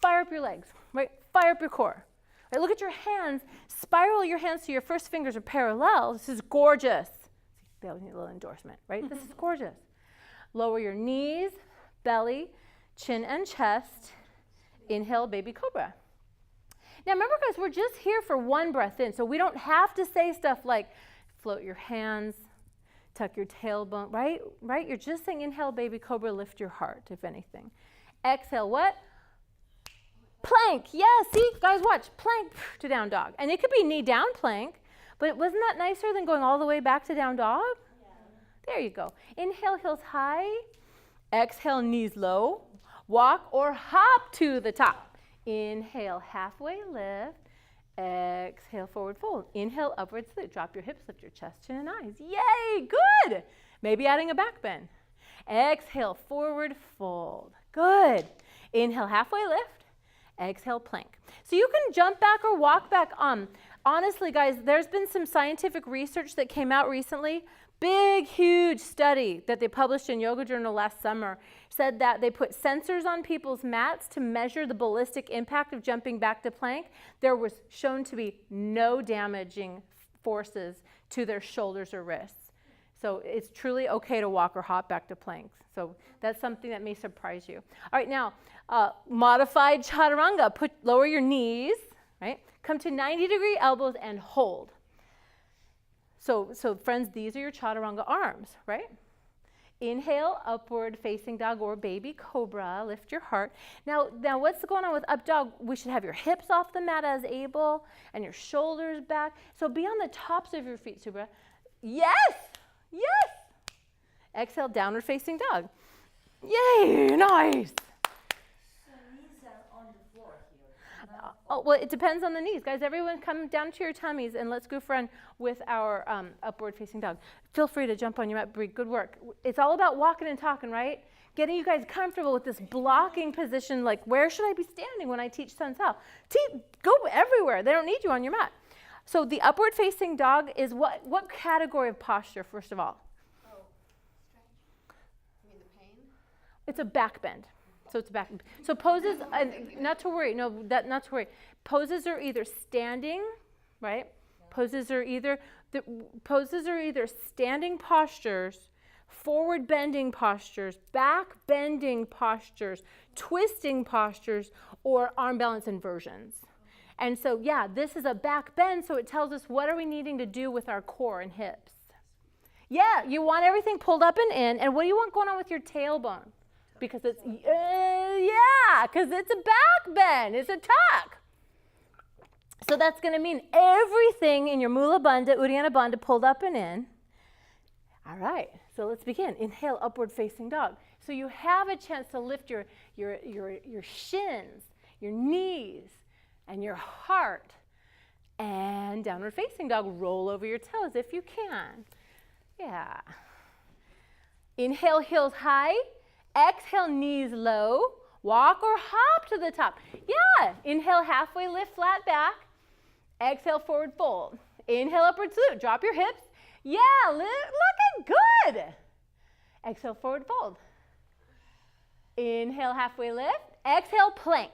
fire up your legs, right? Fire up your core. Right, look at your hands. Spiral your hands so your first fingers are parallel. This is gorgeous. That would need a little endorsement, right? This is gorgeous. Lower your knees, belly, chin and chest. Inhale, baby cobra. Now remember, guys, we're just here for one breath in, so we don't have to say stuff like float your hands, tuck your tailbone, right? Right? You're just saying inhale, baby cobra, lift your heart, if anything. Exhale, what? Plank. Yeah, see, guys, watch. Plank to down dog. And it could be knee down plank, but wasn't that nicer than going all the way back to down dog? Yeah. There you go. Inhale, heels high. Exhale, knees low. Walk or hop to the top. Inhale, halfway lift. Exhale, forward fold. Inhale, upward salute. Drop your hips, lift your chest, chin, and eyes. Yay, good. Maybe adding a back bend. Exhale, forward fold. Good. Inhale, halfway lift. Exhale, plank. So you can jump back or walk back. Honestly, guys, there's been some scientific research that came out recently. Big, huge study that they published in Yoga Journal last summer said that they put sensors on people's mats to measure the ballistic impact of jumping back to plank. There was shown to be no damaging forces to their shoulders or wrists. So it's truly okay to walk or hop back to plank. So that's something that may surprise you. All right, now, modified chaturanga. Lower your knees, right? Come to 90-degree elbows and hold. So friends, these are your chaturanga arms, right? Inhale, upward facing dog or baby cobra. Lift your heart. Now what's going on with up dog? We should have your hips off the mat as able and your shoulders back. So be on the tops of your feet, Subra. Yes! Yes! Exhale, downward facing dog. Yay, nice! So knees are on the floor here. Oh, well, it depends on the knees. Guys, everyone come down to your tummies and let's goof around with our upward facing dog. Feel free to jump on your mat, Brie. Good work. It's all about walking and talking, right? Getting you guys comfortable with this blocking position, like where should I be standing when I teach Sun South? Go everywhere. They don't need you on your mat. So the upward facing dog is what category of posture, first of all? Oh, stretch. You mean the pain? It's a back bend. So it's back. So poses, not to worry. No, not to worry. Poses are either standing, right? Poses are either standing postures, forward bending postures, back bending postures, twisting postures, or arm balance inversions. And so, yeah, this is a back bend, so it tells us what are we needing to do with our core and hips. Yeah, you want everything pulled up and in, and what do you want going on with your tailbone? Because it's, because it's a back bend, it's a tuck. So that's going to mean everything in your Mula Bandha, Uddiyana Bandha pulled up and in. All right, so let's begin. Inhale, upward facing dog. So you have a chance to lift your shins, your knees, and your heart. And downward facing dog, roll over your toes if you can. Yeah. Inhale, heels high. Exhale, knees low. Walk or hop to the top. Yeah. Inhale, halfway lift, flat back. Exhale, forward fold. Inhale, upward salute. Drop your hips. Yeah, looking good. Exhale, forward fold. Inhale, halfway lift. Exhale, plank.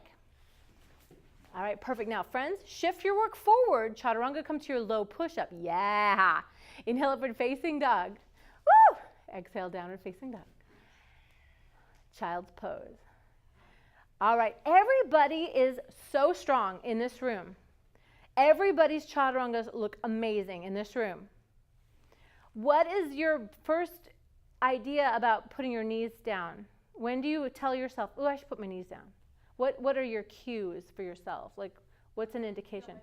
All right, perfect. Now, friends, shift your work forward. Chaturanga, come to your low push-up. Yeah. Inhale, upward facing dog. Woo! Exhale, downward facing dog. Child's pose. All right, everybody is so strong in this room. Everybody's chaturangas look amazing in this room. What is your first idea about putting your knees down? When do you tell yourself, oh, I should put my knees down? What are your cues for yourself? Like, what's an indication?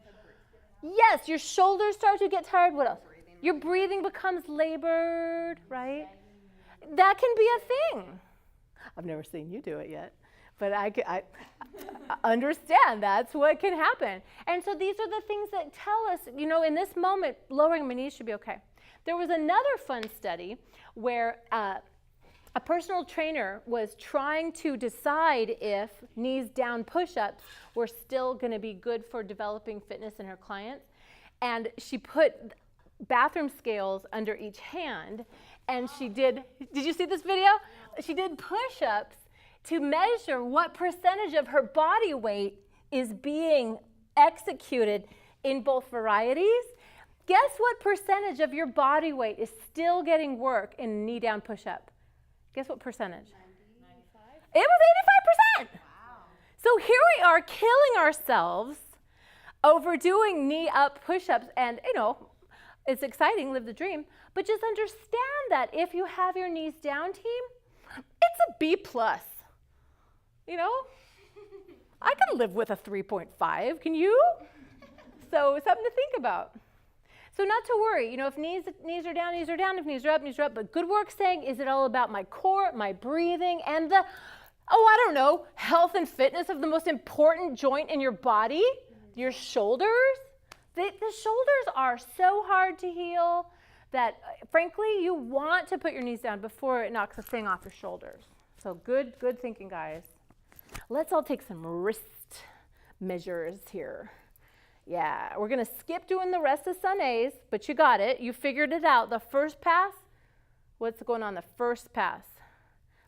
Yes, your shoulders start to get tired. What else? Your breathing becomes labored, right? That can be a thing. I've never seen you do it yet, but I understand that's what can happen. And so these are the things that tell us, you know, in this moment, lowering my knees should be okay. There was another fun study where a personal trainer was trying to decide if knees down push-ups were still going to be good for developing fitness in her clients. And she put bathroom scales under each hand, and she did you see this video? She did push-ups to measure what percentage of her body weight is being executed in both varieties. Guess what percentage of your body weight is still getting work in a knee down push-up? Guess what percentage? 95? It was 85%. Wow. So here we are killing ourselves over doing knee up push-ups, and you know, it's exciting, live the dream, but just understand that if you have your knees down, team, it's a B+. You know? I can live with a 3.5, can you? So something to think about. So not to worry, you know, if knees are down, knees are down. If knees are up. But good work saying, is it all about my core, my breathing, and the, I don't know, health and fitness of the most important joint in your body, your shoulders? The shoulders are so hard to heal that, frankly, you want to put your knees down before it knocks a thing off your shoulders. So good thinking, guys. Let's all take some wrist measures here. Yeah, we're going to skip doing the rest of Sun A's, but you got it. You figured it out. The first pass, what's going on the first pass?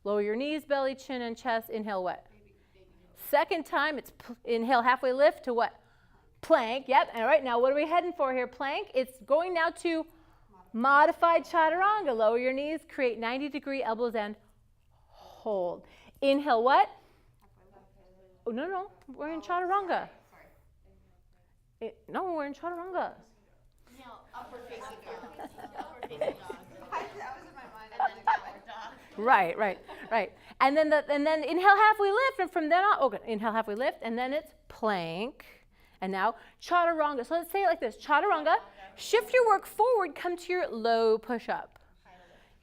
Lower your knees, belly, chin, and chest. Inhale, what? Second time, it's inhale, halfway lift to what? Plank. Yep. All right, now what are we heading for here? Plank. It's going now to modified chaturanga. Lower your knees, create 90-degree elbows, and hold. Inhale, what? Oh, no. We're in chaturanga. No, we're in chaturanga. No, upward facing dog. Upward facing dog. That was in my mind, and then downward dog. Right. And then inhale, halfway lift, and from then on, inhale, halfway lift, and then it's plank. And now chaturanga. So let's say it like this: chaturanga. Shift your work forward. Come to your low push-up.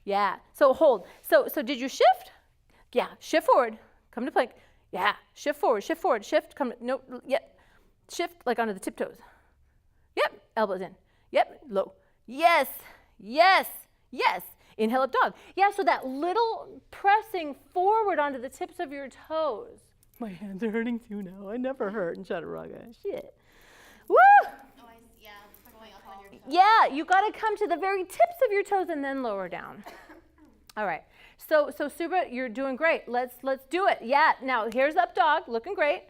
Yeah. So hold. So did you shift? Yeah. Shift forward. Come to plank. Yeah. Shift forward. Shift. Come. No. Yep. Shift like onto the tiptoes. Yep. Elbows in. Yep. Low. Yes. Inhale up dog. Yeah, so that little pressing forward onto the tips of your toes. My hands are hurting too now. I never hurt in chaturanga. Shit. Woo! Yeah, going up on your toes. Yeah, you got to come to the very tips of your toes and then lower down. All right. So Subra, you're doing great. Let's do it. Yeah. Now here's up dog, looking great.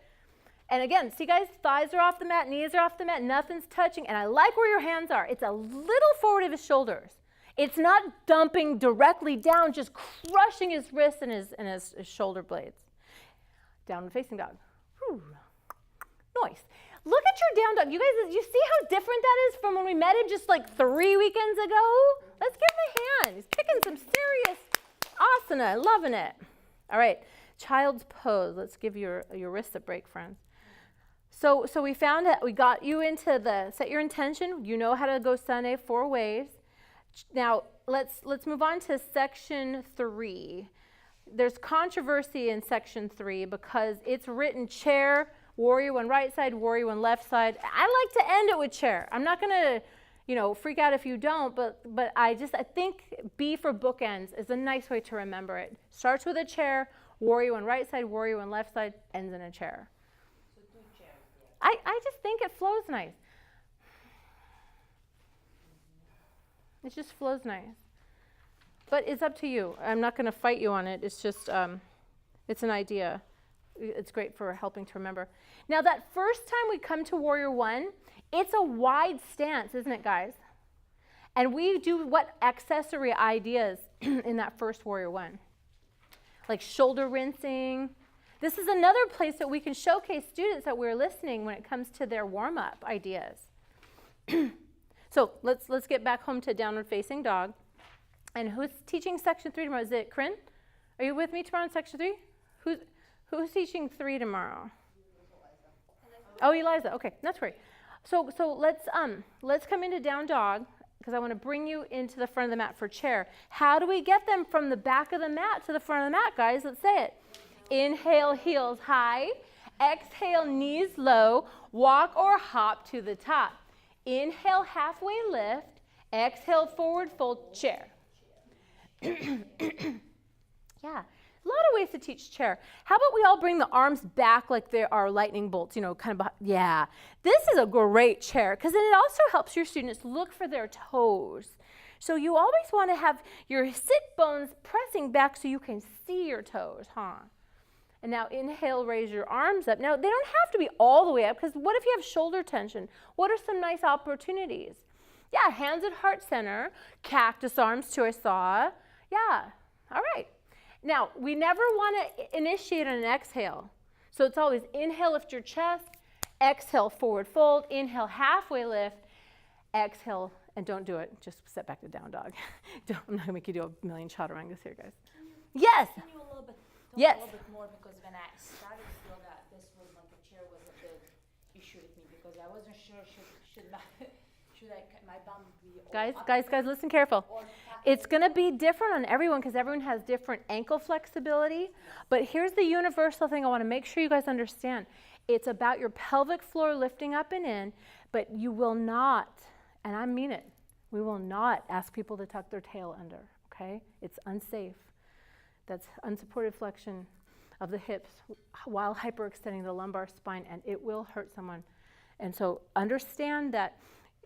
And again, see guys, thighs are off the mat, knees are off the mat, nothing's touching. And I like where your hands are. It's a little forward of his shoulders. It's not dumping directly down, just crushing his wrists and his shoulder blades. Downward facing dog. Whew. Nice. Look at your down dog. You guys, you see how different that is from when we met him just like 3 weekends ago? Let's give him a hand. He's kicking some serious asana. Loving it. All right. Child's pose. Let's give your wrists a break, friends. So we found that we got you into the set your intention. You know how to go Sunday 4 ways. Now let's move on to section 3. There's controversy in section 3 because it's written chair, warrior one right side, warrior one left side. I like to end it with chair. I'm not gonna, freak out if you don't, but I think B for bookends is a nice way to remember it. Starts with a chair, warrior one right side, warrior one left side, ends in a chair. So 2 chairs, yeah. I just think it flows nice. It just flows nice. But it's up to you. I'm not going to fight you on it. It's just, it's an idea. it's great for helping to remember. Now that first time we come to Warrior One, it's a wide stance, isn't it, guys? And we do what accessory ideas in that first Warrior One? Like shoulder rinsing. This is another place that we can showcase students that we're listening when it comes to their warm-up ideas. So let's get back home to downward facing dog. And who's teaching section 3 tomorrow? Is it Corinne? Are you with me tomorrow in section 3? Who's teaching 3 tomorrow? Oh, Eliza. Okay, that's great. So let's come into down dog, because I want to bring you into the front of the mat for chair. How do we get them from the back of the mat to the front of the mat, guys? Let's say it. Inhale, heels high. Exhale, knees low. Walk or hop to the top. Inhale, halfway lift. Exhale, forward fold, chair. Yeah. A lot of ways to teach chair. How about we all bring the arms back like they are lightning bolts, you know, kind of behind. Yeah. This is a great chair because then it also helps your students look for their toes. So you always want to have your sit bones pressing back so you can see your toes, huh? And now inhale, raise your arms up. Now they don't have to be all the way up because what if you have shoulder tension? What are some nice opportunities? Yeah, hands at heart center, cactus arms to a saw. Yeah, all right. Now, we never want to initiate on an exhale. So it's always inhale, lift your chest, exhale, forward fold, inhale, halfway lift, exhale, and don't do it. Just set back to down dog. I'm not going to make you do a million chaturangas here, guys. Yes. Can you a little bit Yes. a little bit more, because when I started yoga, this was when the chair was a big issue with me, because I wasn't sure should my bum be all Guys, listen careful. It's going to be different on everyone because everyone has different ankle flexibility. But here's the universal thing I want to make sure you guys understand. It's about your pelvic floor lifting up and in, but you will not, and I mean it, we will not ask people to tuck their tail under, okay? It's unsafe. That's unsupported flexion of the hips while hyperextending the lumbar spine, and it will hurt someone. And so understand that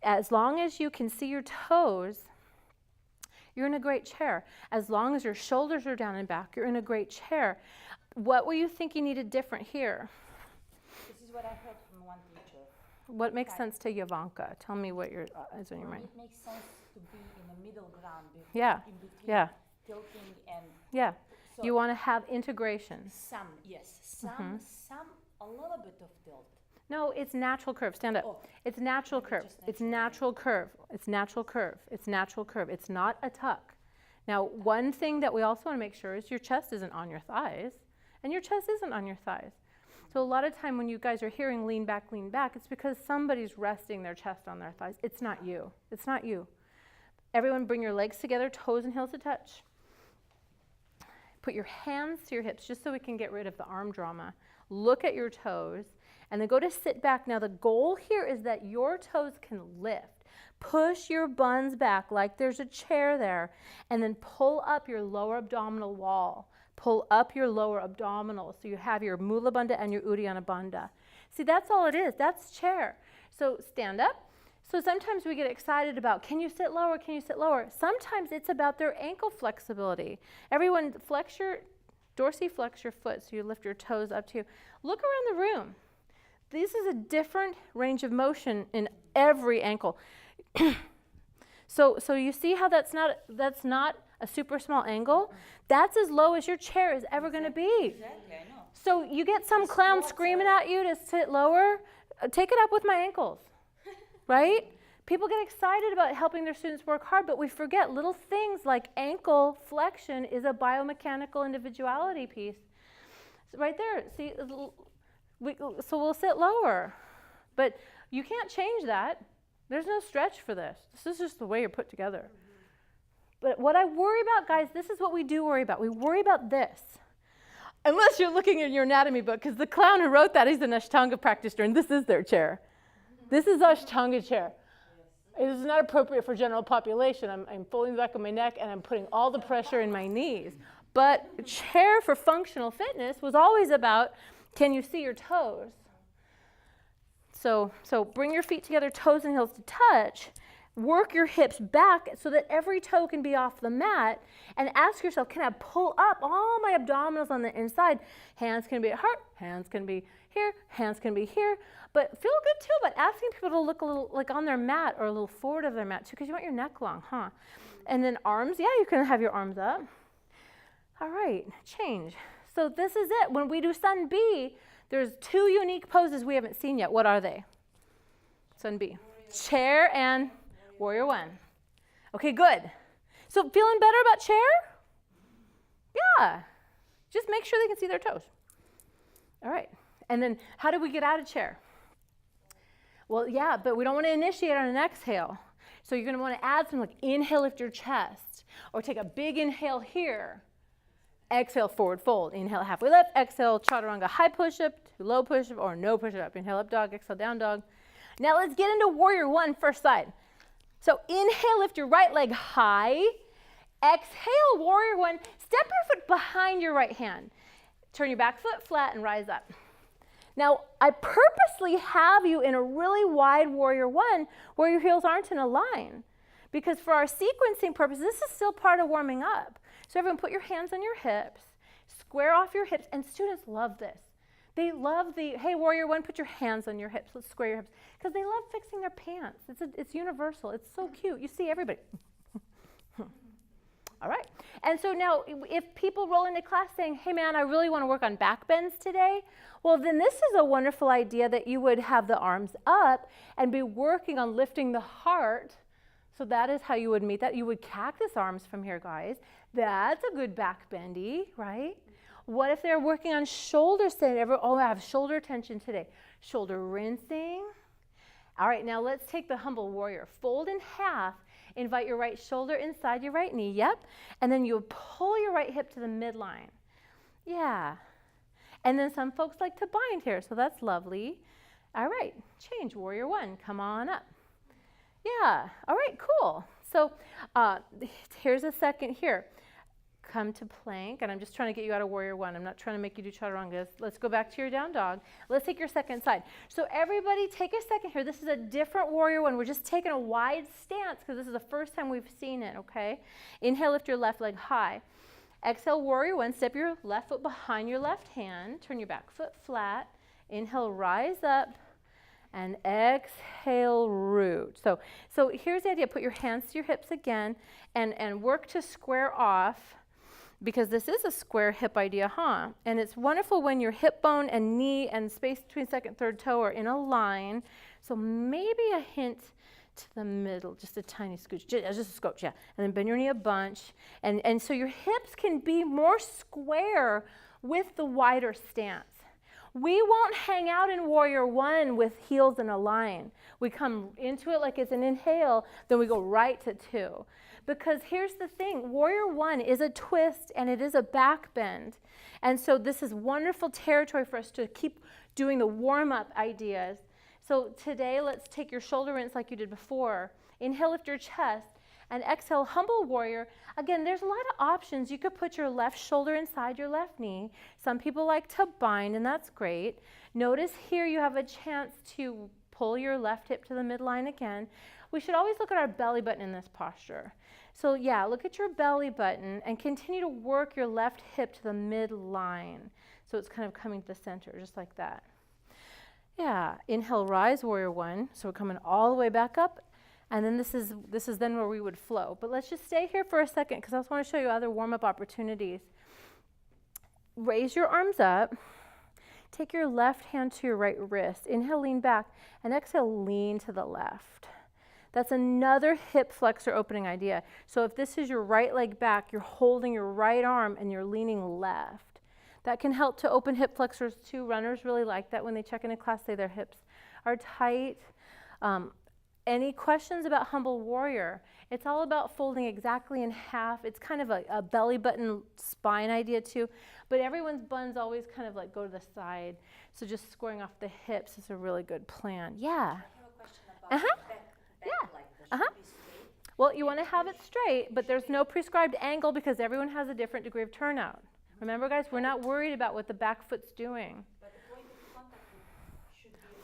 as long as you can see your toes, you're in a great chair. As long as your shoulders are down and back, you're in a great chair. What were you think you needed different here? This is what I heard from one teacher. What makes sense to Yavanka? Tell me what is on your mind. It makes sense to be in the middle ground. Yeah, in between yeah. Tilting and Yeah, so you want to have integration. some a little bit of tilt. No, it's natural curve. Stand up. Oh. It's natural curve. It's natural curve. It's natural curve. It's natural curve. It's not a tuck. Now, one thing that we also want to make sure is your chest isn't on your thighs, and your chest isn't on your thighs. So a lot of time when you guys are hearing lean back, it's because somebody's resting their chest on their thighs. It's not you. It's not you. Everyone bring your legs together, toes and heels to touch. Put your hands to your hips just so we can get rid of the arm drama. Look at your toes. And then go to sit back. Now the goal here is that your toes can lift. Push your buns back like there's a chair there. And then pull up your lower abdominal wall. Pull up your lower abdominal so you have your Mula Bandha and your Uddiyana Bandha. See, that's all it is. That's chair. So stand up. So sometimes we get excited about, can you sit lower? Can you sit lower? Sometimes it's about their ankle flexibility. Everyone dorsiflex your foot so you lift your toes up to you. Look around the room. This is a different range of motion in every ankle. So you see how that's not a super small angle? That's as low as your chair is ever going to be. Exactly, I know. So you get some clown screaming at you to sit lower, take it up with my ankles, right? People get excited about helping their students work hard, but we forget little things like ankle flexion is a biomechanical individuality piece. Right there, see? So we'll sit lower, but you can't change that. There's no stretch for this. This is just the way you're put together. But what I worry about, guys, this is what we do worry about. We worry about this. Unless you're looking in your anatomy book, because the clown who wrote that, he's an Ashtanga practitioner, and this is their chair. This is Ashtanga chair. It is not appropriate for general population. I'm folding the back of my neck, and I'm putting all the pressure in my knees. But chair for functional fitness was always about, can you see your toes? So bring your feet together, toes and heels to touch. Work your hips back so that every toe can be off the mat, and ask yourself, can I pull up all my abdominals on the inside? Hands can be at heart, hands can be here, hands can be here, but feel good too about asking people to look a little like on their mat or a little forward of their mat too, because you want your neck long, huh? And then arms, yeah, you can have your arms up. All right, change. So this is it. When we do Sun B, there's 2 unique poses we haven't seen yet. What are they? Sun B. Chair and Warrior One. Okay, good. So feeling better about chair? Yeah. Just make sure they can see their toes. All right. And then how do we get out of chair? Well, yeah, but we don't want to initiate on an exhale. So you're going to want to add some like inhale, lift your chest, or take a big inhale here. Exhale, forward fold. Inhale, halfway lift. Exhale, chaturanga, high push-up, low push-up, or no push-up. Inhale, up dog, exhale, down dog. Now let's get into Warrior One, first side. So inhale, lift your right leg high. Exhale, Warrior One. Step your foot behind your right hand. Turn your back foot flat and rise up. Now, I purposely have you in a really wide Warrior One where your heels aren't in a line, because for our sequencing purposes, this is still part of warming up. So everyone put your hands on your hips, square off your hips, and students love this. They love the, hey, Warrior One, put your hands on your hips, let's square your hips, because they love fixing their pants. It's universal, it's so cute. You see everybody. All right, and so now if people roll into class saying, hey man, I really want to work on back bends today, well then this is a wonderful idea that you would have the arms up and be working on lifting the heart. So that is how you would meet that. You would cactus arms from here, guys. That's a good back bendy, right? What if they're working on shoulders today? Oh, I have shoulder tension today. Shoulder rinsing. All right, now let's take the humble warrior. Fold in half. Invite your right shoulder inside your right knee. Yep. And then you pull your right hip to the midline. Yeah. And then some folks like to bind here, so that's lovely. All right, change. Warrior One. Come on up. Yeah. All right, cool. So here's a second here. Come to plank, and I'm just trying to get you out of Warrior One. I'm not trying to make you do chaturangas. Let's go back to your down dog. Let's take your second side. So everybody take a second here. This is a different Warrior One. We're just taking a wide stance because this is the first time we've seen it, okay? Inhale, lift your left leg high. Exhale, Warrior One. Step your left foot behind your left hand. Turn your back foot flat. Inhale, rise up. And exhale, root. So here's the idea. Put your hands to your hips again and work to square off, because this is a square hip idea, huh? And it's wonderful when your hip bone and knee and space between second, third toe are in a line. So maybe a hint to the middle, just a tiny scooch, just a scooch, yeah. And then bend your knee a bunch. And so your hips can be more square with the wider stance. We won't hang out in Warrior One with heels in a line. We come into it like it's an inhale, then we go right to 2. Because here's the thing, Warrior One is a twist and it is a back bend. And so this is wonderful territory for us to keep doing the warm-up ideas. So today, let's take your shoulder rinse like you did before. Inhale, lift your chest, and exhale, humble warrior. Again, there's a lot of options. You could put your left shoulder inside your left knee. Some people like to bind, and that's great. Notice here you have a chance to pull your left hip to the midline again. We should always look at our belly button in this posture. So yeah, look at your belly button and continue to work your left hip to the midline. So it's kind of coming to the center, just like that. Yeah, inhale, rise, Warrior One. So we're coming all the way back up. And then this is then where we would flow. But let's just stay here for a second because I just want to show you other warm-up opportunities. Raise your arms up. Take your left hand to your right wrist. Inhale, lean back. And exhale, lean to the left. That's another hip flexor opening idea. So if this is your right leg back, you're holding your right arm and you're leaning left. That can help to open hip flexors too. Runners really like that when they check into class, say their hips are tight. Any questions about humble warrior? It's all about folding exactly in half. It's kind of a belly button spine idea too, but everyone's buns always kind of like go to the side. So just squaring off the hips is a really good plan. Yeah. I have a question about back Yeah. like this. Should be straight. Well, you want to have it straight, but there's no prescribed angle because everyone has a different degree of turnout. Remember, guys, we're not worried about what the back foot's doing. But the point of contact should be on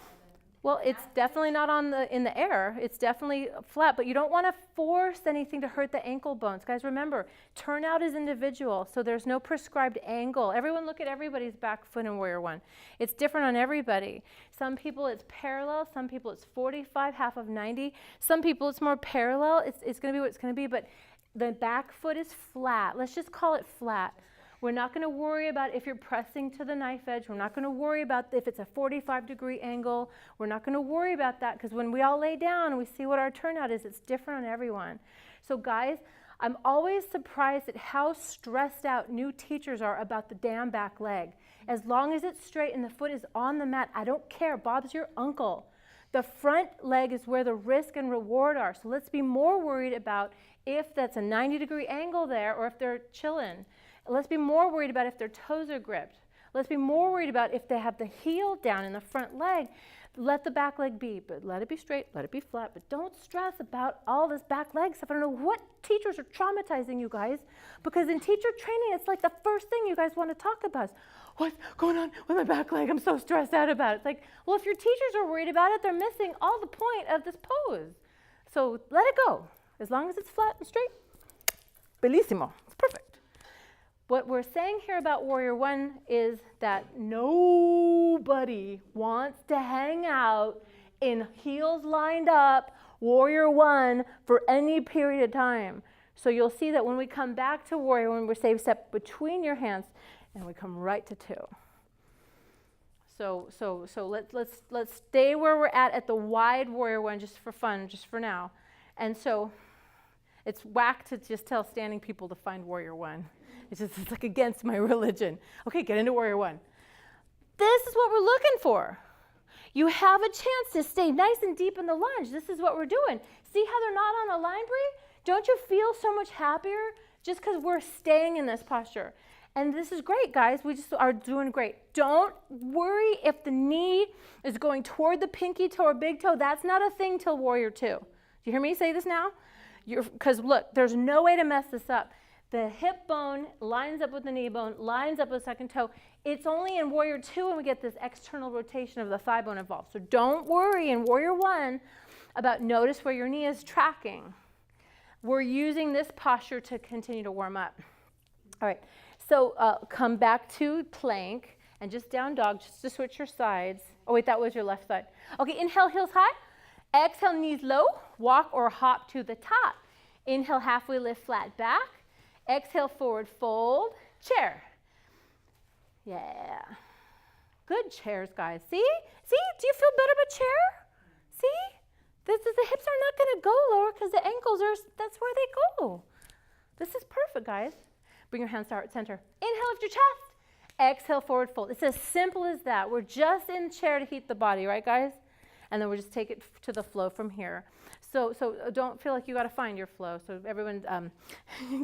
Well, it's definitely not in the air. It's definitely flat, but you don't want to force anything to hurt the ankle bones. Guys, remember, turnout is individual, so there's no prescribed angle. Everyone look at everybody's back foot in Warrior One. It's different on everybody. Some people it's parallel, some people it's 45, half of 90. Some people it's more parallel. It's going to be what it's going to be, but the back foot is flat. Let's just call it flat. We're not going to worry about if you're pressing to the knife edge. We're not going to worry about if it's a 45-degree angle. We're not going to worry about that because when we all lay down and we see what our turnout is, it's different on everyone. So guys, I'm always surprised at how stressed out new teachers are about the damn back leg. As long as it's straight and the foot is on the mat, I don't care. Bob's your uncle. The front leg is where the risk and reward are. So let's be more worried about if that's a 90-degree angle there or if they're chilling. Let's be more worried about if their toes are gripped. Let's be more worried about if they have the heel down in the front leg. Let the back leg be, but let it be straight, let it be flat, but don't stress about all this back leg stuff. I don't know what teachers are traumatizing you guys, because in teacher training, it's like the first thing you guys want to talk about is, what's going on with my back leg? I'm so stressed out about it. It's like, well, if your teachers are worried about it, they're missing all the point of this pose. So let it go. As long as it's flat and straight, bellissimo, it's perfect. What we're saying here about Warrior One is that nobody wants to hang out in heels lined up, Warrior One, for any period of time. So you'll see that when we come back to Warrior One, we're saying step between your hands, and we come right to two. So let's stay where we're at the wide Warrior One, just for fun, just for now. And so it's whack to just tell standing people to find Warrior One. It's like against my religion. Okay, get into Warrior One. This is what we're looking for. You have a chance to stay nice and deep in the lunge. This is what we're doing. See how they're not on a line break? Don't you feel so much happier just because we're staying in this posture? And this is great, guys. We just are doing great. Don't worry if the knee is going toward the pinky toe or big toe. That's not a thing till Warrior Two. Do you hear me say this now? Because look, there's no way to mess this up. The hip bone lines up with the knee bone, lines up with the second toe. It's only in Warrior Two when we get this external rotation of the thigh bone involved. So don't worry in Warrior One about notice where your knee is tracking. We're using this posture to continue to warm up. All right, so come back to plank and just down dog, just to switch your sides. Oh wait, that was your left side. Okay, inhale, heels high. Exhale, knees low. Walk or hop to the top. Inhale, halfway lift, flat back. Exhale, forward fold, chair. Yeah. Good chairs, guys. See? See? Do you feel better about chair? See? The hips are not going to go lower because the ankles are, that's where they go. This is perfect, guys. Bring your hands to heart center. Inhale, lift your chest. Exhale, forward fold. It's as simple as that. We're just in chair to heat the body, right, guys? And then we'll just take it to the flow from here. So don't feel like you got to find your flow. So everyone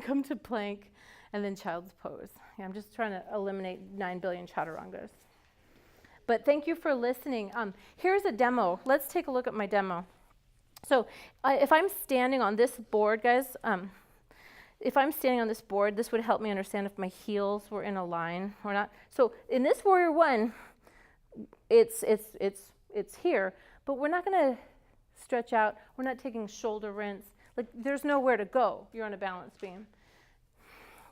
come to plank and then child's pose. Yeah, I'm just trying to eliminate 9 billion chaturangas. But thank you for listening. Here's a demo. Let's take a look at my demo. So if I'm standing on this board, guys, if I'm standing on this board, this would help me understand if my heels were in a line or not. So in this Warrior One, it's here, but we're not going to stretch out. We're not taking shoulder rinse. Like, there's nowhere to go. You're on a balance beam.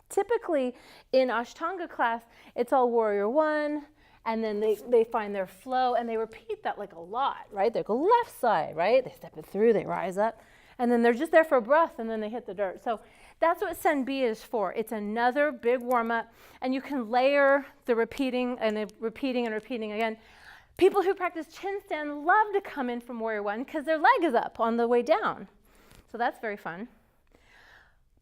Typically, in Ashtanga class, it's all Warrior One, and then they find their flow, and they repeat that like a lot, right? They go left side, right? They step it through, they rise up, and then they're just there for a breath, and then they hit the dirt. So that's what Sen B is for. It's another big warm-up, and you can layer the repeating and the repeating and repeating again. People who practice chin stand love to come in from Warrior One because their leg is up on the way down. So that's very fun.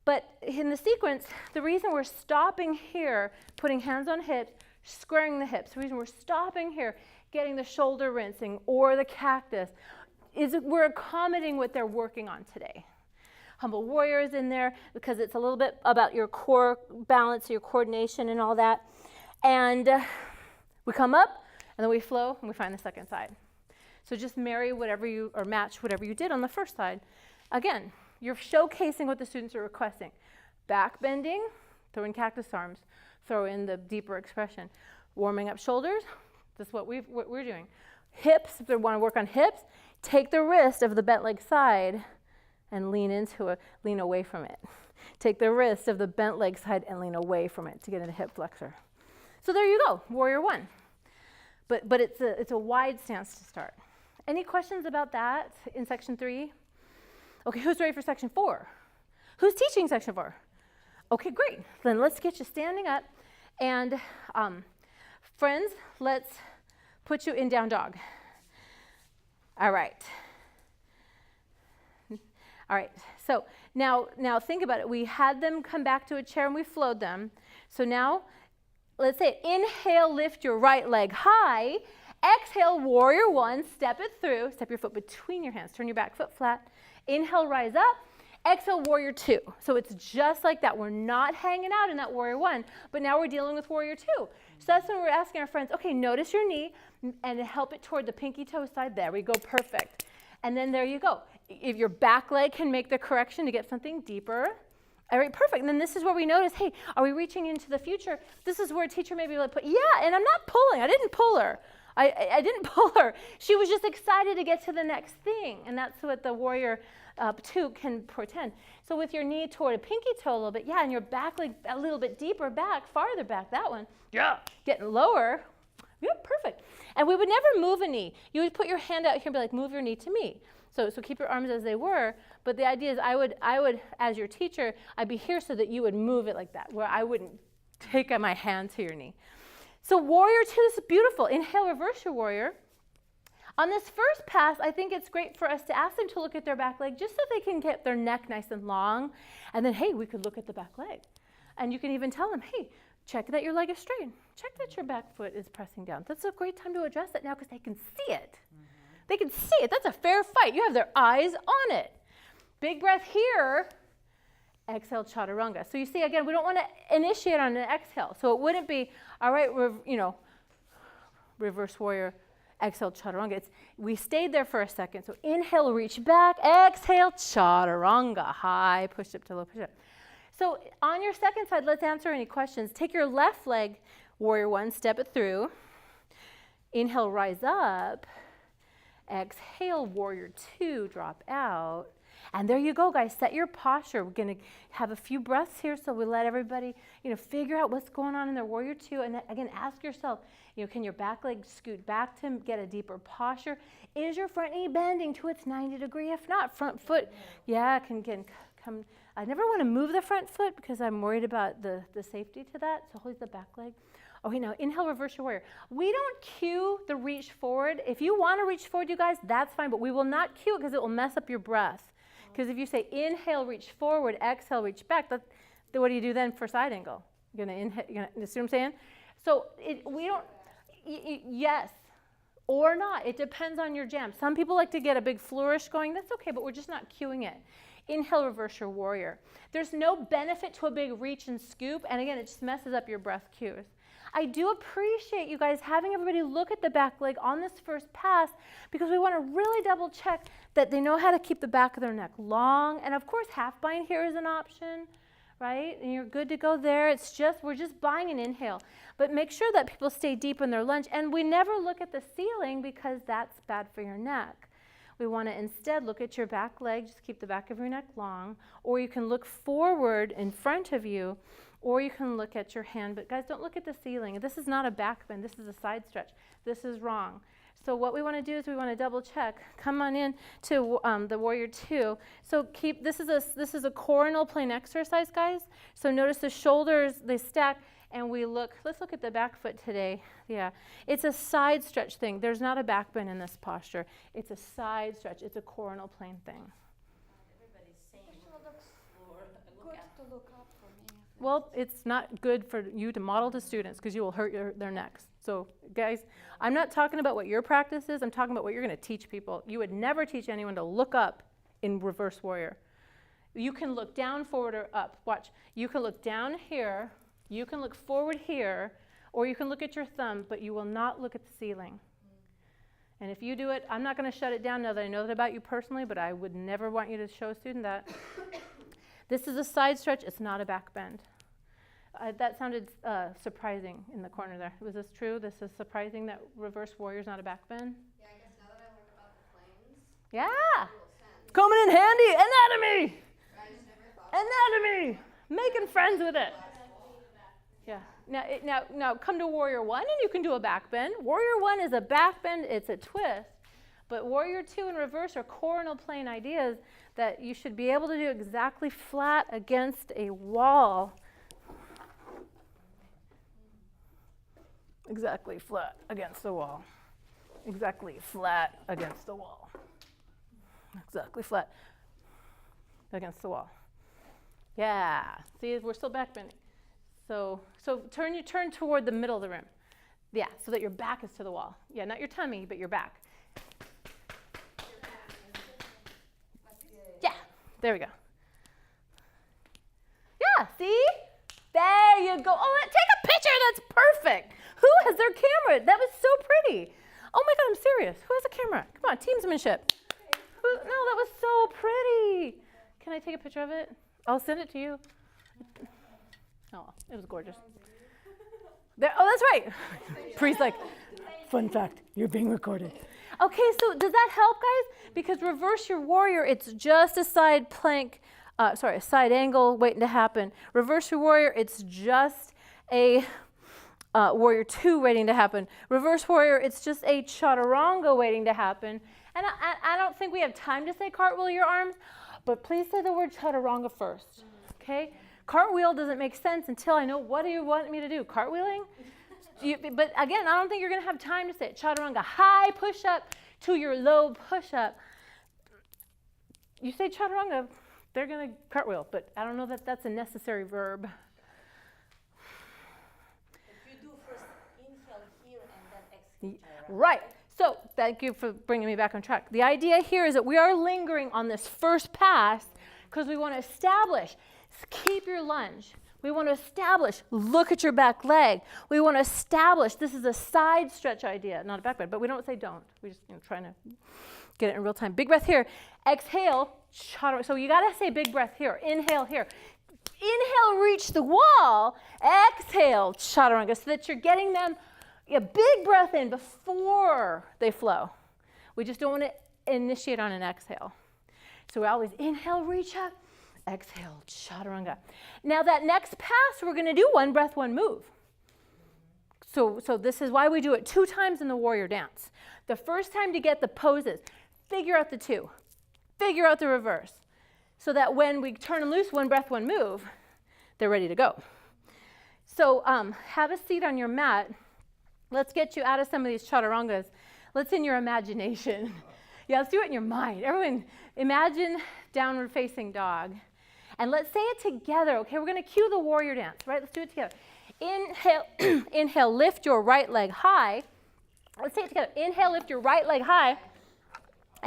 But in the sequence, the reason we're stopping here, putting hands on hips, squaring the hips, the reason we're stopping here, getting the shoulder rinsing or the cactus, is we're accommodating what they're working on today. Humble Warrior is in there because it's a little bit about your core balance, your coordination and all that. And we come up, and then we flow, and we find the second side. So just marry whatever you, or match whatever you did on the first side. Again, you're showcasing what the students are requesting. Back bending, throw in cactus arms, throw in the deeper expression. Warming up shoulders, that's what we're doing. Hips, if they want to work on hips, take the wrist of the bent leg side and lean into it, lean away from it. Take the wrist of the bent leg side and lean away from it to get into hip flexor. So there you go, warrior one. But it's a wide stance to start. Any questions about that in section 3? Okay, who's ready for section 4? Who's teaching section 4? Okay, great. Then let's get you standing up. And friends, let's put you in down dog. All right. All right, so now think about it. We had them come back to a chair and we flowed them. So now, let's say, inhale, lift your right leg high. Exhale, warrior one, step it through. Step your foot between your hands. Turn your back foot flat. Inhale, rise up. Exhale, warrior two. So it's just like that. We're not hanging out in that warrior one, but now we're dealing with warrior two. So that's when we're asking our friends, okay, notice your knee and help it toward the pinky toe side. There we go, perfect. And then there you go. If your back leg can make the correction to get something deeper, all right, perfect. And then this is where we notice, hey, are we reaching into the future? This is where a teacher may be able to put, yeah, and I'm not pulling. I didn't pull her. I didn't pull her. She was just excited to get to the next thing. And that's what the warrior two can portend. So with your knee toward a pinky toe a little bit, yeah, and your back leg a little bit deeper back, farther back, that one, yeah, getting lower, yeah, perfect. And we would never move a knee. You would put your hand out here and be like, move your knee to me. So keep your arms as they were, but the idea is I would, as your teacher, I'd be here so that you would move it like that, where I wouldn't take my hand to your knee. So warrior two is beautiful. Inhale, reverse your warrior. On this first pass, I think it's great for us to ask them to look at their back leg just so they can get their neck nice and long. And then, hey, we could look at the back leg. And you can even tell them, hey, check that your leg is straight. Check that your back foot is pressing down. That's a great time to address that now because they can see it. They can see it. That's a fair fight. You have their eyes on it. Big breath here. Exhale, chaturanga. So you see, again, we don't want to initiate on an exhale. So it wouldn't be, all right, reverse warrior, exhale, chaturanga. We stayed there for a second. So inhale, reach back. Exhale, chaturanga. High push-up to low push-up. So on your second side, let's answer any questions. Take your left leg, warrior one, step it through. Inhale, rise up. Exhale, warrior two, drop out. And there you go, guys. Set your posture. We're going to have a few breaths here, so we let everybody, figure out what's going on in their warrior two. And then, again, ask yourself, can your back leg scoot back to get a deeper posture? Is your front knee bending to its 90 degree? If not, front foot, yeah, can come. I never want to move the front foot because I'm worried about the safety to that. So hold the back leg. Okay, now inhale, reverse your warrior. We don't cue the reach forward. If you want to reach forward, you guys, that's fine, but we will not cue it because it will mess up your breath. Because if you say inhale, reach forward, exhale, reach back, what do you do then for side angle? You're going to inhale, you see what I'm saying? So we don't, yes or not. It depends on your jam. Some people like to get a big flourish going. That's okay, but we're just not cueing it. Inhale, reverse your warrior. There's no benefit to a big reach and scoop, and again, it just messes up your breath cues. I do appreciate you guys having everybody look at the back leg on this first pass because we want to really double check that they know how to keep the back of their neck long. And of course, half bind here is an option, right? And you're good to go there. We're just buying an inhale. But make sure that people stay deep in their lunge. And we never look at the ceiling because that's bad for your neck. We want to instead look at your back leg, just keep the back of your neck long, or you can look forward in front of you, or you can look at your hand. But guys, don't look at the ceiling. This is not a back bend. This is a side stretch. This is wrong. So what we want to do is we want to double check. Come on in to the warrior two. So this is a coronal plane exercise, guys. So notice the shoulders, they stack, and let's look at the back foot today. Yeah, it's a side stretch thing. There's not a back bend in this posture. It's a side stretch. It's a coronal plane thing. Everybody's saying good to look up for me. Well, it's not good for you to model to students because you will hurt their necks. So guys, I'm not talking about what your practice is. I'm talking about what you're going to teach people. You would never teach anyone to look up in reverse warrior. You can look down, forward, or up. Watch. You can look down here. You can look forward here. Or you can look at your thumb, but you will not look at the ceiling. And if you do it, I'm not going to shut it down now that I know that about you personally, but I would never want you to show a student that. This is a side stretch. It's not a back bend. That sounded surprising in the corner there. Was this true? This is surprising that reverse warrior is not a back bend? Yeah, Yeah. It's coming in handy. Anatomy. Anatomy. Making friends with it. Yeah. Now come to Warrior 1 and you can do a back bend. Warrior 1 is a back bend. It's a twist. But Warrior 2 and reverse are coronal plane ideas that you should be able to do exactly flat against a wall. Exactly flat against the wall. Exactly flat against the wall. Exactly flat against the wall. Yeah. See, we're still back bending. So turn toward the middle of the room. Yeah, so that your back is to the wall. Yeah, not your tummy, but your back. Yeah, there we go. Yeah, see? There you go. Oh, take a picture. That's perfect. Who has their camera? That was so pretty. Oh my God, I'm serious. Who has a camera? Come on, teamsmanship. No, that was so pretty. Can I take a picture of it? I'll send it to you. Oh, it was gorgeous. There, oh, that's right. Priest's like, fun fact, you're being recorded. Okay, so does that help, guys? Because reverse your warrior, it's just a side plank, a side angle waiting to happen. Reverse your warrior, it's just a warrior 2 waiting to happen. Reverse warrior, it's just a chaturanga waiting to happen. And I don't think we have time to say cartwheel your arms, but please say the word chaturanga first, okay? Cartwheel doesn't make sense until I know what do you want me to do, cartwheeling? But again, I don't think you're going to have time to say it. Chaturanga, high push-up to your low push-up. You say chaturanga, they're going to cartwheel, but I don't know that that's a necessary verb. If you do first inhale here and then exhale. Right. So thank you for bringing me back on track. The idea here is that we are lingering on this first pass because we want to establish, keep your lunge. We want to establish, look at your back leg. We want to establish, this is a side stretch idea, not a back bend, but we don't say don't. We just trying to get it in real time. Big breath here. Exhale, chaturanga. So you got to say big breath here. Inhale here. Inhale, reach the wall. Exhale, chaturanga, so that you're getting them a big breath in before they flow. We just don't want to initiate on an exhale. So we always inhale, reach up. Exhale, chaturanga. Now that next pass, we're going to do one breath, one move. So this is why we do it 2 times in the warrior dance. The first time to get the poses, figure out the 2, figure out the reverse, so that when we turn and loose, one breath, one move, they're ready to go. So have a seat on your mat. Let's get you out of some of these chaturangas. Let's in your imagination. Yeah, let's do it in your mind. Everyone, imagine downward facing dog. And let's say it together, okay? We're going to cue the warrior dance, right? Let's do it together. Inhale, inhale, lift your right leg high. Let's say it together. Inhale, lift your right leg high.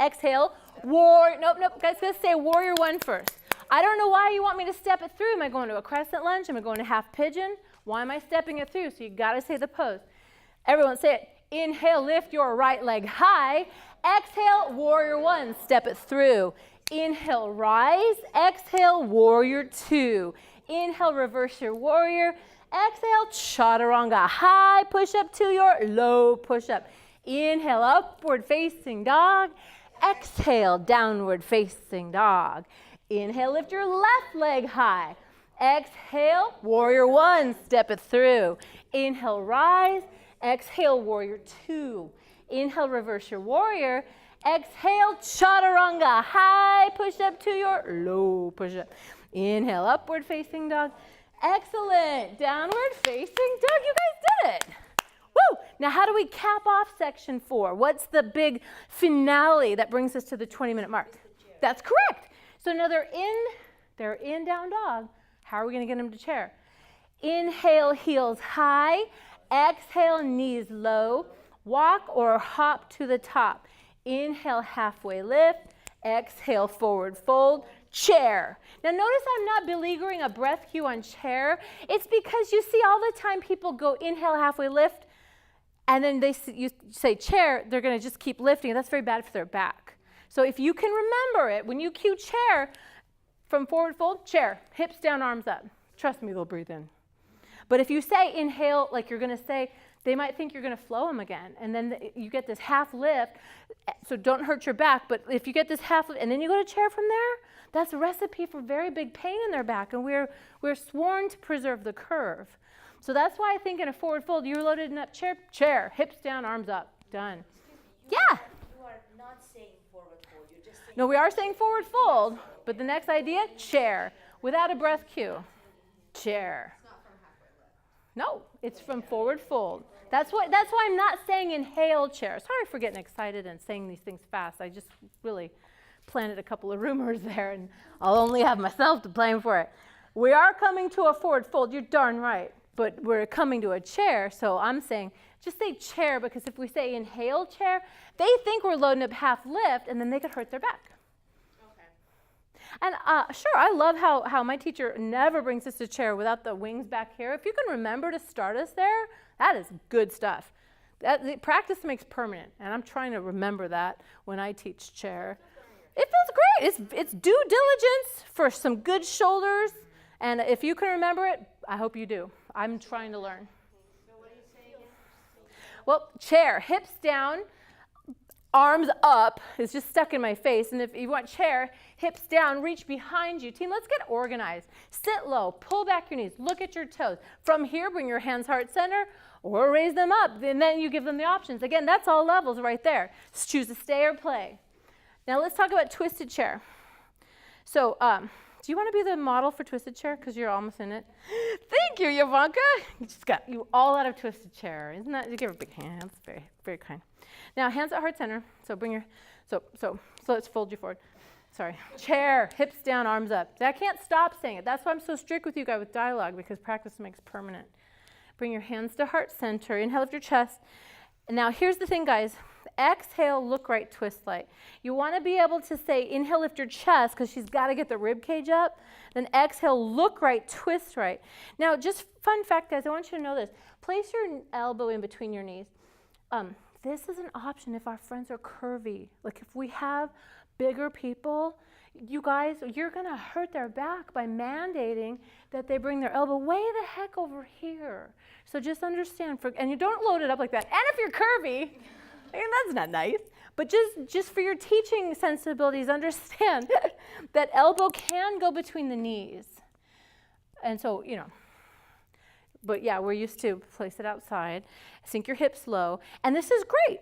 Exhale, nope, guys, let's say warrior 1 first. I don't know why you want me to step it through. Am I going to a crescent lunge? Am I going to half pigeon? Why am I stepping it through? So you got to say the pose. Everyone say it. Inhale, lift your right leg high. Exhale, warrior 1, step it through. Inhale, rise. Exhale, warrior 2. Inhale, reverse your warrior. Exhale, chaturanga, high push-up to your low push-up. Inhale, upward facing dog. Exhale, downward facing dog. Inhale, lift your left leg high. Exhale, warrior 1, step it through. Inhale, rise. Exhale, warrior 2. Inhale, reverse your warrior. Exhale, chaturanga, high push-up to your low push-up. Inhale, upward facing dog. Excellent. Downward facing dog. You guys did it. Woo! Now, how do we cap off section 4? What's the big finale that brings us to the 20-minute mark? That's correct. So now they're in down dog. How are we going to get them to chair? Inhale, heels high. Exhale, knees low. Walk or hop to the top. Inhale, halfway lift. Exhale, forward fold. Chair. Now notice I'm not beleaguering a breath cue on chair. It's because you see all the time people go inhale, halfway lift, and then you say chair, they're going to just keep lifting. That's very bad for their back. So if you can remember it, when you cue chair, from forward fold, chair, hips down, arms up. Trust me, they'll breathe in. But if you say inhale, like you're going to say, they might think you're going to flow them again. And then you get this half lift. So don't hurt your back. But if you get this half lift and then you go to chair from there, that's a recipe for very big pain in their back. And we're sworn to preserve the curve. So that's why I think in a forward fold, you're loaded in up chair, hips down, arms up, done. Yeah. You are not saying forward fold. You're just saying. No, we are saying forward fold. But the next idea, chair, without a breath cue. Chair. It's not from halfway lift. No, it's from forward fold. That's why I'm not saying inhale chair. Sorry for getting excited and saying these things fast. I just really planted a couple of rumors there, and I'll only have myself to blame for it. We are coming to a forward fold. You're darn right. But we're coming to a chair, so I'm saying just say chair, because if we say inhale chair, they think we're loading up half lift, and then they could hurt their back. And sure, I love how my teacher never brings us to chair without the wings back here. If you can remember to start us there, that is good stuff. The practice makes permanent, and I'm trying to remember that when I teach chair. It feels great. It's due diligence for some good shoulders, and if you can remember it, I hope you do. I'm trying to learn. So what do you say again? Well, chair, hips down, arms up. It's just stuck in my face. And if you want chair, hips down, reach behind you. Team, let's get organized. Sit low, pull back your knees, look at your toes. From here, bring your hands heart center or raise them up. And then you give them the options. Again, that's all levels right there. Just choose to stay or play. Now let's talk about twisted chair. So, do you want to be the model for twisted chair? Because you're almost in it. Thank you, Ivanka. You just got you all out of twisted chair. Isn't that? You give her a big hand. That's very, very kind. Now, hands at heart center. So bring your, so let's fold you forward. Sorry. Chair, hips down, arms up. I can't stop saying it. That's why I'm so strict with you guys with dialogue, because practice makes permanent. Bring your hands to heart center. Inhale, lift your chest. And now here's the thing, guys. Exhale, look right, twist light. You want to be able to say inhale, lift your chest, because she's got to get the rib cage up. Then exhale, look right, twist right. Now, just fun fact, guys, I want you to know this. Place your elbow in between your knees. This is an option if our friends are curvy. Like if we have bigger people, you guys, you're going to hurt their back by mandating that they bring their elbow way the heck over here. So just understand, and you don't load it up like that. And if you're curvy, that's not nice. But just for your teaching sensibilities, understand that elbow can go between the knees. And so, but yeah, we're used to place it outside. Sink your hips low. And this is great.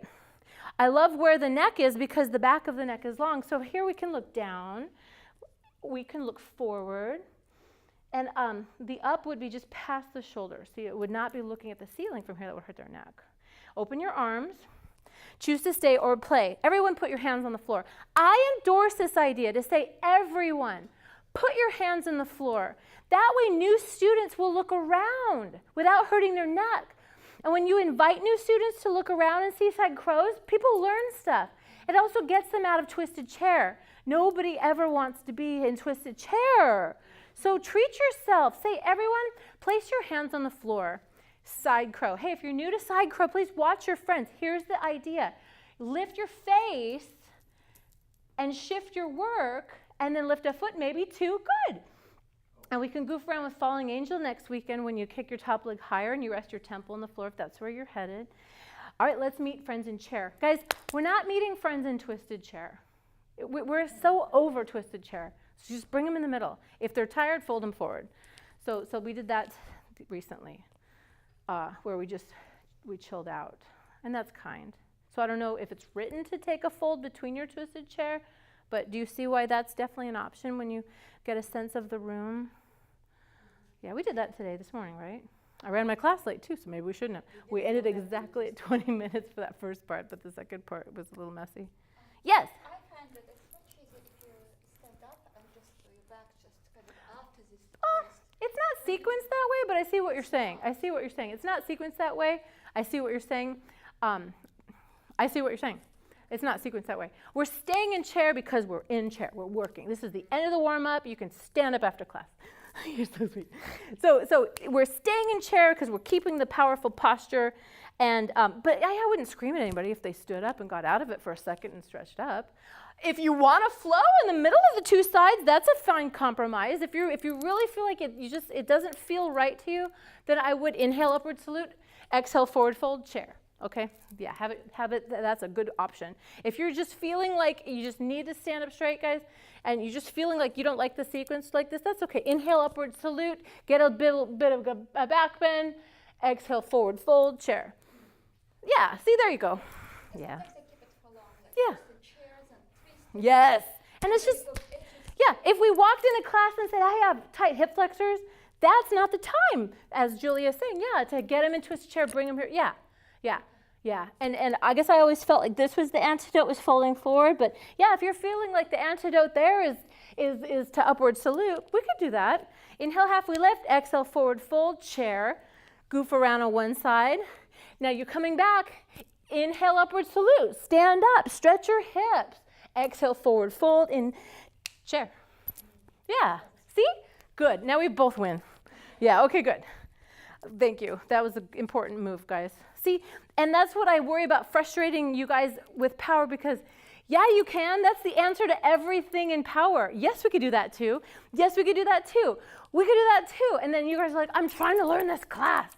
I love where the neck is because the back of the neck is long. So here we can look down. We can look forward. And the up would be just past the shoulder. See, it would not be looking at the ceiling from here. That would hurt their neck. Open your arms. Choose to stay or play. Everyone put your hands on the floor. I endorse this idea to say, everyone, put your hands on the floor. That way new students will look around without hurting their neck. And when you invite new students to look around and see side crows, people learn stuff. It also gets them out of twisted chair. Nobody ever wants to be in twisted chair. So treat yourself. Say, everyone, place your hands on the floor. Side crow. Hey, if you're new to side crow, please watch your friends. Here's the idea. Lift your face and shift your work, and then lift a foot, maybe two. Good. And we can goof around with falling angel next weekend when you kick your top leg higher and you rest your temple on the floor if that's where you're headed. All right, let's meet friends in chair. Guys, we're not meeting friends in twisted chair. We're so over twisted chair. So just bring them in the middle. If they're tired, fold them forward. So we did that recently. Where we chilled out. And that's kind. So I don't know if it's written to take a fold between your twisted chair, but do you see why that's definitely an option when you get a sense of the room? Yeah, we did that this morning, right? I ran my class late too, so maybe we shouldn't have. We ended exactly at 20 minutes for that first part, but the second part was a little messy. Yes? I find that it's much easier if you stand up and just do your back just kind of after this twist. It's not sequenced that way, but I see what you're saying. It's not sequenced that way. I see what you're saying. It's not sequenced that way. We're staying in chair because we're in chair. We're working. This is the end of the warm-up. You can stand up after class. You're so sweet. So we're staying in chair because we're keeping the powerful posture. And but I wouldn't scream at anybody if they stood up and got out of it for a second and stretched up. If you want to flow in the middle of the two sides, that's a fine compromise. If you really feel like it doesn't feel right to you, then I would inhale upward salute, exhale forward fold, chair. Okay? Yeah, have it. That's a good option. If you're just feeling like you just need to stand up straight, guys, and you're just feeling like you don't like the sequence like this, that's okay. Inhale upward salute, get a bit of a back bend, exhale forward fold, chair. Yeah, see, there you go. Yeah. Sometimes they keep it for long, like Yeah. twist the chairs and twist. Yes. And it's just, So it's yeah, if we walked into class and said, I have tight hip flexors, that's not the time, as Julia's saying, yeah, to get him into his chair, bring him here. Yeah. And I guess I always felt like this was the antidote, was folding forward. But yeah, if you're feeling like the antidote there is to upward salute, we could do that. Inhale, halfway lift, exhale, forward fold, chair, goof around on one side. Now you're coming back, inhale, upward salute, stand up, stretch your hips, exhale, forward fold, in chair. Yeah, see? Good, now we both win. Yeah, okay, good. Thank you, that was an important move, guys. See, and that's what I worry about, frustrating you guys with power, because yeah, you can. That's the answer to everything in power. Yes, we could do that too. Yes, we could do that too. We could do that too. And then you guys are like, I'm trying to learn this class.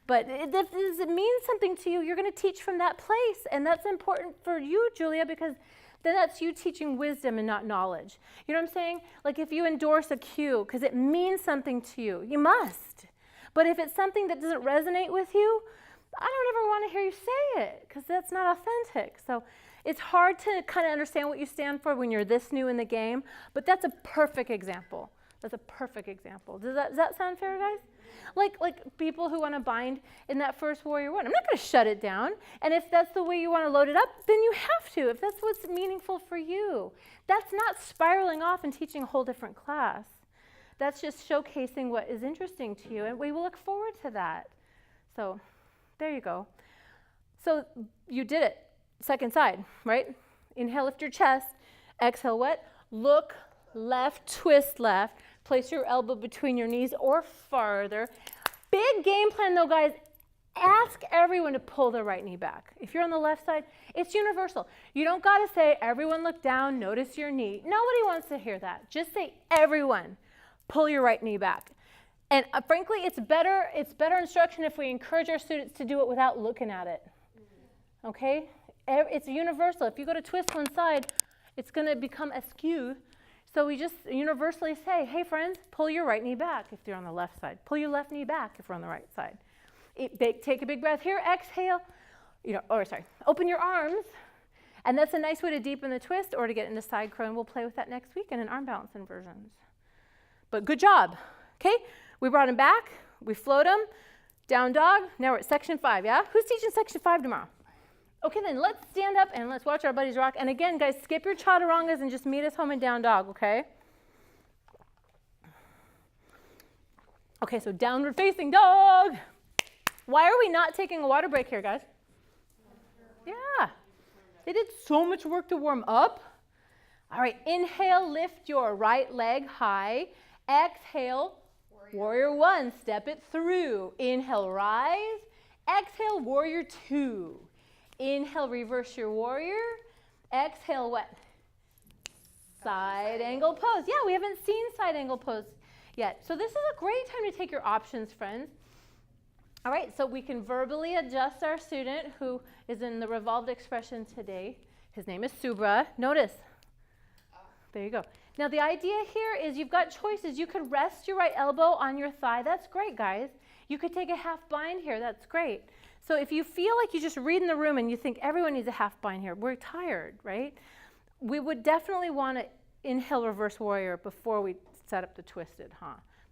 But if it means something to you, you're going to teach from that place. And that's important for you, Julia, because then that's you teaching wisdom and not knowledge. You know what I'm saying? Like if you endorse a cue because it means something to you, you must. But if it's something that doesn't resonate with you, I don't ever want to hear you say it because that's not authentic. So it's hard to kind of understand what you stand for when you're this new in the game, but that's a perfect example. That's a perfect example. Does that sound fair, guys? Like people who want to bind in that first Warrior One. I'm not going to shut it down. And if that's the way you want to load it up, then you have to, if that's what's meaningful for you. That's not spiraling off and teaching a whole different class. That's just showcasing what is interesting to you, and we will look forward to that. So there you go. So you did it. Second side, right? Inhale, lift your chest. Exhale, what? Look left, twist left. Place your elbow between your knees or farther. Big game plan though, guys. Ask everyone to pull their right knee back. If you're on the left side, it's universal. You don't got to say, everyone look down, notice your knee. Nobody wants to hear that. Just say, everyone, pull your right knee back. And frankly, it's better instruction if we encourage our students to do it without looking at it. Okay? It's universal. If you go to twist one side, it's going to become askew. So we just universally say, hey friends, pull your right knee back if you're on the left side. Pull your left knee back if we're on the right side. Take a big breath here, exhale, open your arms. And that's a nice way to deepen the twist or to get into side crow, and we'll play with that next week and in arm balance inversions. But good job, okay? We brought him back, we float him, down dog, now we're at section 5, yeah? Who's teaching section 5 tomorrow? Okay, then let's stand up and let's watch our buddies rock. And again, guys, skip your chaturangas and just meet us home in down dog, okay? Okay, so downward facing dog. Why are we not taking a water break here, guys? Yeah, they did so much work to warm up. All right, inhale, lift your right leg high. Exhale, Warrior One, step it through. Inhale, rise. Exhale, Warrior Two. Inhale, reverse your warrior. Exhale, what? Side angle pose. Yeah, we haven't seen side angle pose yet. So this is a great time to take your options, friends. All right, so we can verbally adjust our student who is in the revolved expression today. His name is Subra. Notice. There you go. Now the idea here is you've got choices. You could rest your right elbow on your thigh. That's great, guys. You could take a half bind here. That's great. So if you feel like you just read in the room and you think everyone needs a half bind here, we're tired, right? We would definitely want to inhale reverse warrior before we set up the twisted,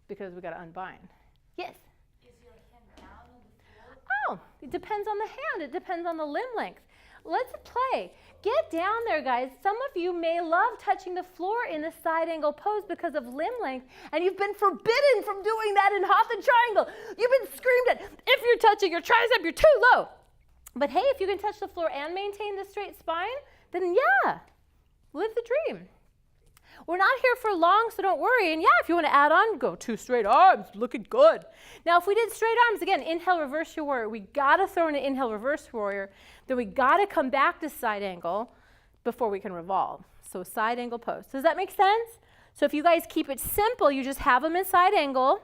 because we got to unbind. Yes? Is your hand down on the floor? Oh, it depends on the hand. It depends on the limb length. Let's play. Get down there, guys. Some of you may love touching the floor in the side angle pose because of limb length, and you've been forbidden from doing that in Hatha triangle. You've been screamed at. If you're touching your tricep, you're too low. But hey, if you can touch the floor and maintain the straight spine, then yeah, live the dream. We're not here for long, so don't worry. And yeah, if you want to add on, go 2 straight arms, looking good. Now, if we did straight arms, again, inhale, reverse your warrior. We got to throw in an inhale, reverse warrior. Then we got to come back to side angle before we can revolve. So side angle pose. Does that make sense? So if you guys keep it simple, you just have them in side angle.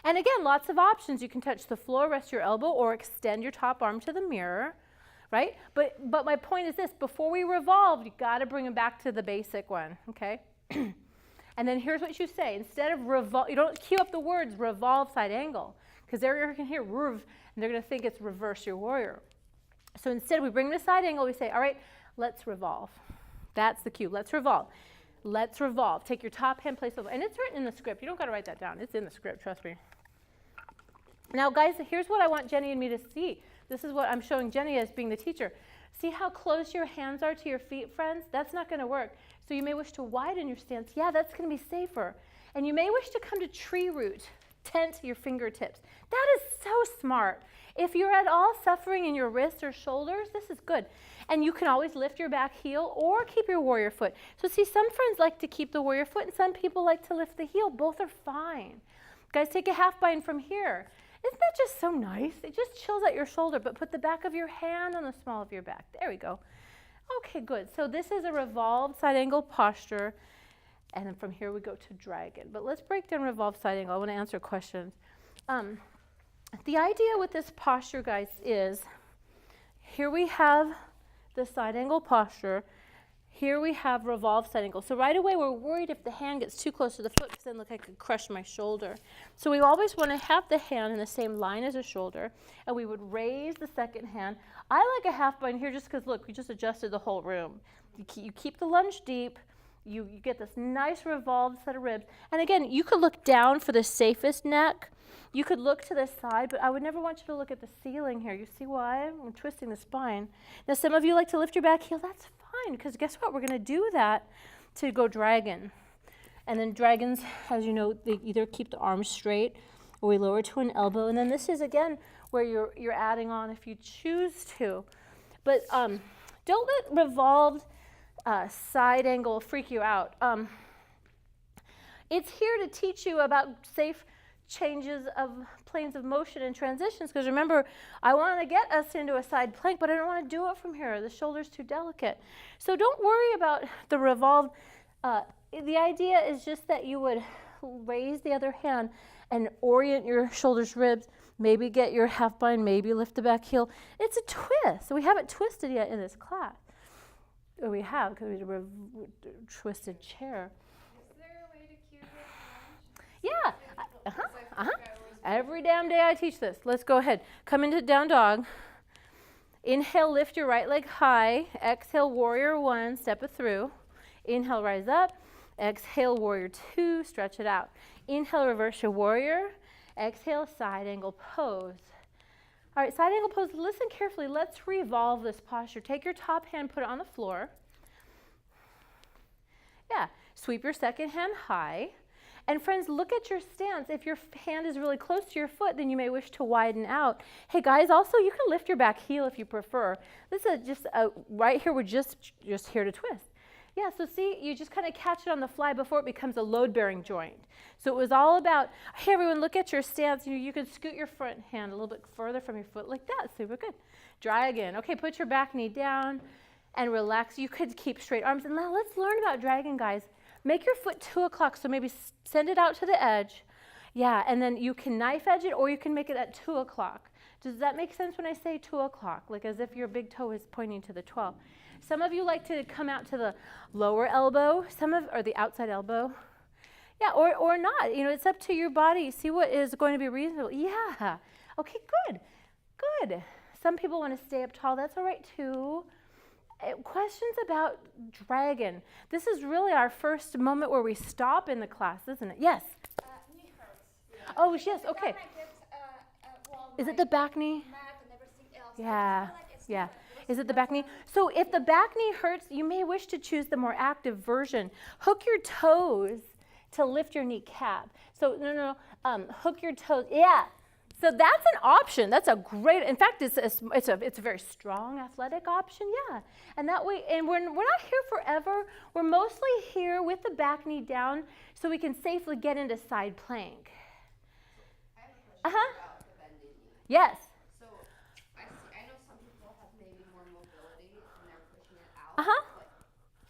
And again, lots of options. You can touch the floor, rest your elbow, or extend your top arm to the mirror, right? But my point is this, before we revolve, you got to bring them back to the basic one, okay? And then here's what you say. Instead of revolve, you don't cue up the words revolve side angle, because they're going to hear rev, and they're going to think it's reverse your warrior. So instead, we bring the side angle, we say, all right, let's revolve. That's the cue. Let's revolve. Let's revolve. Take your top hand, place over. And it's written in the script. You don't got to write that down. It's in the script, trust me. Now, guys, here's what I want Jenny and me to see. This is what I'm showing Jenny as being the teacher. See how close your hands are to your feet, friends? That's not going to work. So you may wish to widen your stance. Yeah, that's going to be safer. And you may wish to come to tree root, tent your fingertips. That is so smart. If you're at all suffering in your wrists or shoulders, this is good. And you can always lift your back heel or keep your warrior foot. So see, some friends like to keep the warrior foot and some people like to lift the heel. Both are fine. Guys, take a half bind from here. Isn't that just so nice? It just chills at your shoulder, but put the back of your hand on the small of your back. There we go. Okay, good. So this is a revolved side angle posture. And then from here we go to dragon. But let's break down revolved side angle. I want to answer questions. The idea with this posture, guys, is here we have the side angle posture. Here we have revolved side angle. So right away we're worried if the hand gets too close to the foot because then look, I could crush my shoulder. So we always want to have the hand in the same line as the shoulder, and we would raise the second hand. I like a half bind here just because look, we just adjusted the whole room. You keep the lunge deep. You get this nice revolved set of ribs. And again, you could look down for the safest neck. You could look to the side, but I would never want you to look at the ceiling here. You see why? I'm twisting the spine. Now, some of you like to lift your back heel. That's fine, because guess what? We're going to do that to go dragon. And then dragons, as you know, they either keep the arms straight or we lower to an elbow. And then this is, again, where you're adding on if you choose to. But don't let revolved side angle freak you out. It's here to teach you about safe changes of planes of motion and transitions, because remember, I want to get us into a side plank, but I don't want to do it from here. The shoulder's too delicate. So don't worry about the revolved. The idea is just that you would raise the other hand and orient your shoulders, ribs, maybe get your half bind, maybe lift the back heel. It's a twist. So we haven't twisted yet in this class. Or we have, because we have a twisted chair. Is there a way to cue this? Yeah. Every damn day I teach this. Let's go ahead. Come into down dog. Inhale, lift your right leg high. Exhale, warrior 1, step it through. Inhale, rise up. Exhale, warrior 2, stretch it out. Inhale, reverse your warrior. Exhale, side angle pose. All right, side angle pose. Listen carefully. Let's revolve this posture. Take your top hand, put it on the floor. Yeah, sweep your second hand high. And friends, look at your stance. If your hand is really close to your foot, then you may wish to widen out. Hey guys, also you can lift your back heel if you prefer. This is just right here, we're just here to twist. Yeah, so see, you just kind of catch it on the fly before it becomes a load-bearing joint. So it was all about, hey everyone, look at your stance. You can scoot your front hand a little bit further from your foot like that. Super good. Dragon. Okay, put your back knee down and relax. You could keep straight arms. And now let's learn about dragon, guys. Make your foot 2 o'clock, so maybe send it out to the edge. Yeah, and then you can knife edge it or you can make it at 2 o'clock. Does that make sense when I say 2 o'clock? Like as if your big toe is pointing to the 12. Some of you like to come out to the lower elbow, or the outside elbow. Yeah, or not. You know, it's up to your body. See what is going to be reasonable. Yeah. Okay, good. Good. Some people want to stay up tall. That's all right too. Questions about dragon. This is really our first moment where we stop in the class, isn't it? Yes. Knee hurts. Oh, yes. Okay. Is it the back knee? Mat and everything else. Yeah. Yeah. Different. Is it the back knee? So if the back knee hurts, you may wish to choose the more active version. Hook your toes to lift your kneecap. So no. Hook your toes. Yeah. So that's an option. That's a great, in fact, it's a very strong athletic option, yeah. And that way, and we're not here forever. We're mostly here with the back knee down so we can safely get into side plank. I have a question about the bending knee. Yes. So I know some people have maybe more mobility and they're pushing it out. Uh-huh. But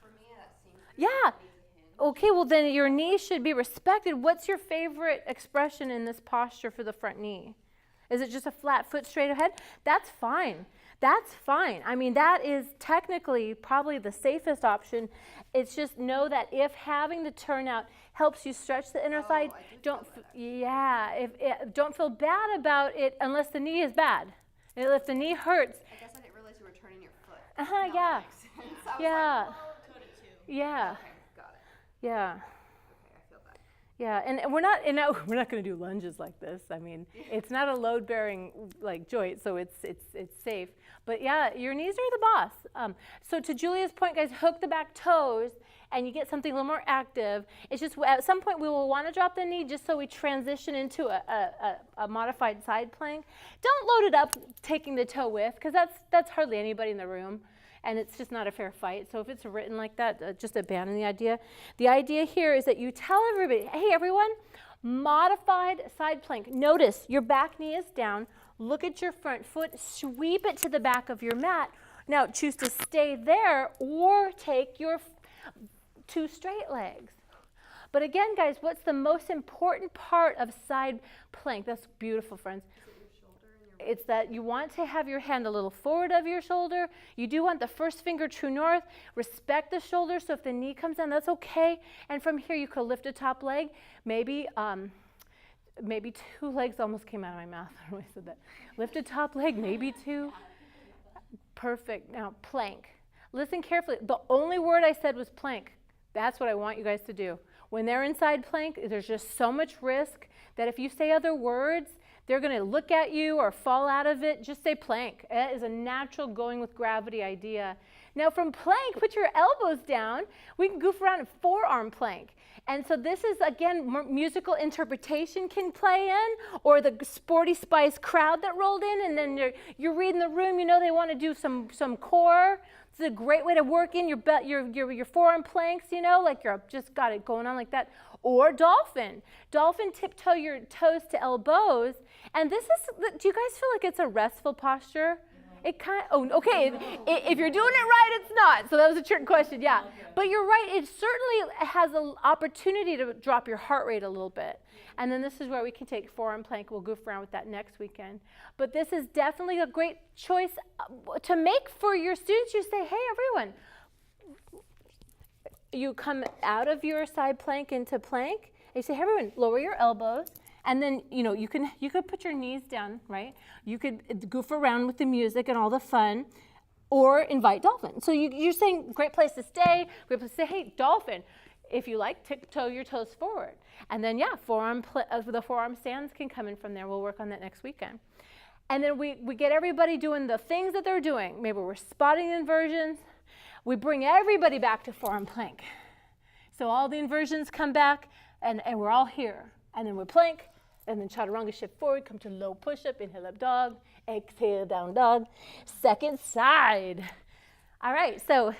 for me, that seems Yeah. pretty easy to hinge. Okay, well then your knee should be respected. What's your favorite expression in this posture for the front knee? Is it just a flat foot straight ahead? That's fine. That's fine. I mean, that is technically probably the safest option. It's just know that if having the turnout helps you stretch the inner thigh, don't feel bad about it unless the knee is bad. If the knee hurts. I guess I didn't realize you were turning your foot. Uh-huh, yeah. That makes sense. I was Yeah. like, well, toe to two. Yeah. Okay, got it. Yeah. Okay, I feel that. Yeah, and we're not going to do lunges like this. I mean, it's not a load-bearing like joint, so it's safe. But yeah, your knees are the boss. So to Julia's point, guys, hook the back toes, and you get something a little more active. It's just at some point we will want to drop the knee just so we transition into a modified side plank. Don't load it up taking the toe with, because that's hardly anybody in the room. And it's just not a fair fight. So if it's written like that, just abandon the idea. The idea here is that you tell everybody, hey, everyone, modified side plank. Notice your back knee is down. Look at your front foot. Sweep it to the back of your mat. Now choose to stay there or take your two straight legs. But again, guys, what's the most important part of side plank? That's beautiful, friends. It's that you want to have your hand a little forward of your shoulder. You do want the first finger true north. Respect the shoulder, so if the knee comes down, that's okay. And from here, you could lift a top leg. Maybe two legs almost came out of my mouth when I said that. Lift a top leg, maybe two. Perfect. Now, plank. Listen carefully. The only word I said was plank. That's what I want you guys to do. When they're inside plank, there's just so much risk that if you say other words, they're going to look at you or fall out of it. Just say plank. It is a natural going with gravity idea. Now from plank, put your elbows down. We can goof around in forearm plank. And so this is, again, musical interpretation can play in, or the Sporty Spice crowd that rolled in, and then you're reading the room, you know they want to do some core. It's a great way to work in your forearm planks, you know, like you're just got it going on like that. Or dolphin. Dolphin, tiptoe your toes to elbows. And this is, do you guys feel like it's a restful posture? It kind of, oh, okay, if you're doing it right, it's not. So that was a trick question, yeah. But you're right, it certainly has an opportunity to drop your heart rate a little bit. And then this is where we can take forearm plank. We'll goof around with that next weekend. But this is definitely a great choice to make for your students. You say, hey, everyone, you come out of your side plank into plank. And you say, hey, everyone, lower your elbows. And then, you know, you could put your knees down, right? You could goof around with the music and all the fun, or invite dolphin. So you're saying, great place to stay, great place to say, hey, dolphin. If you like, tiptoe your toes forward. And then, yeah, the forearm stands can come in from there. We'll work on that next weekend. And then we get everybody doing the things that they're doing. Maybe we're spotting inversions. We bring everybody back to forearm plank. So all the inversions come back, and we're all here. And then we plank, and then chaturanga shift forward, come to low push-up, inhale up dog, exhale down dog, second side. All right, so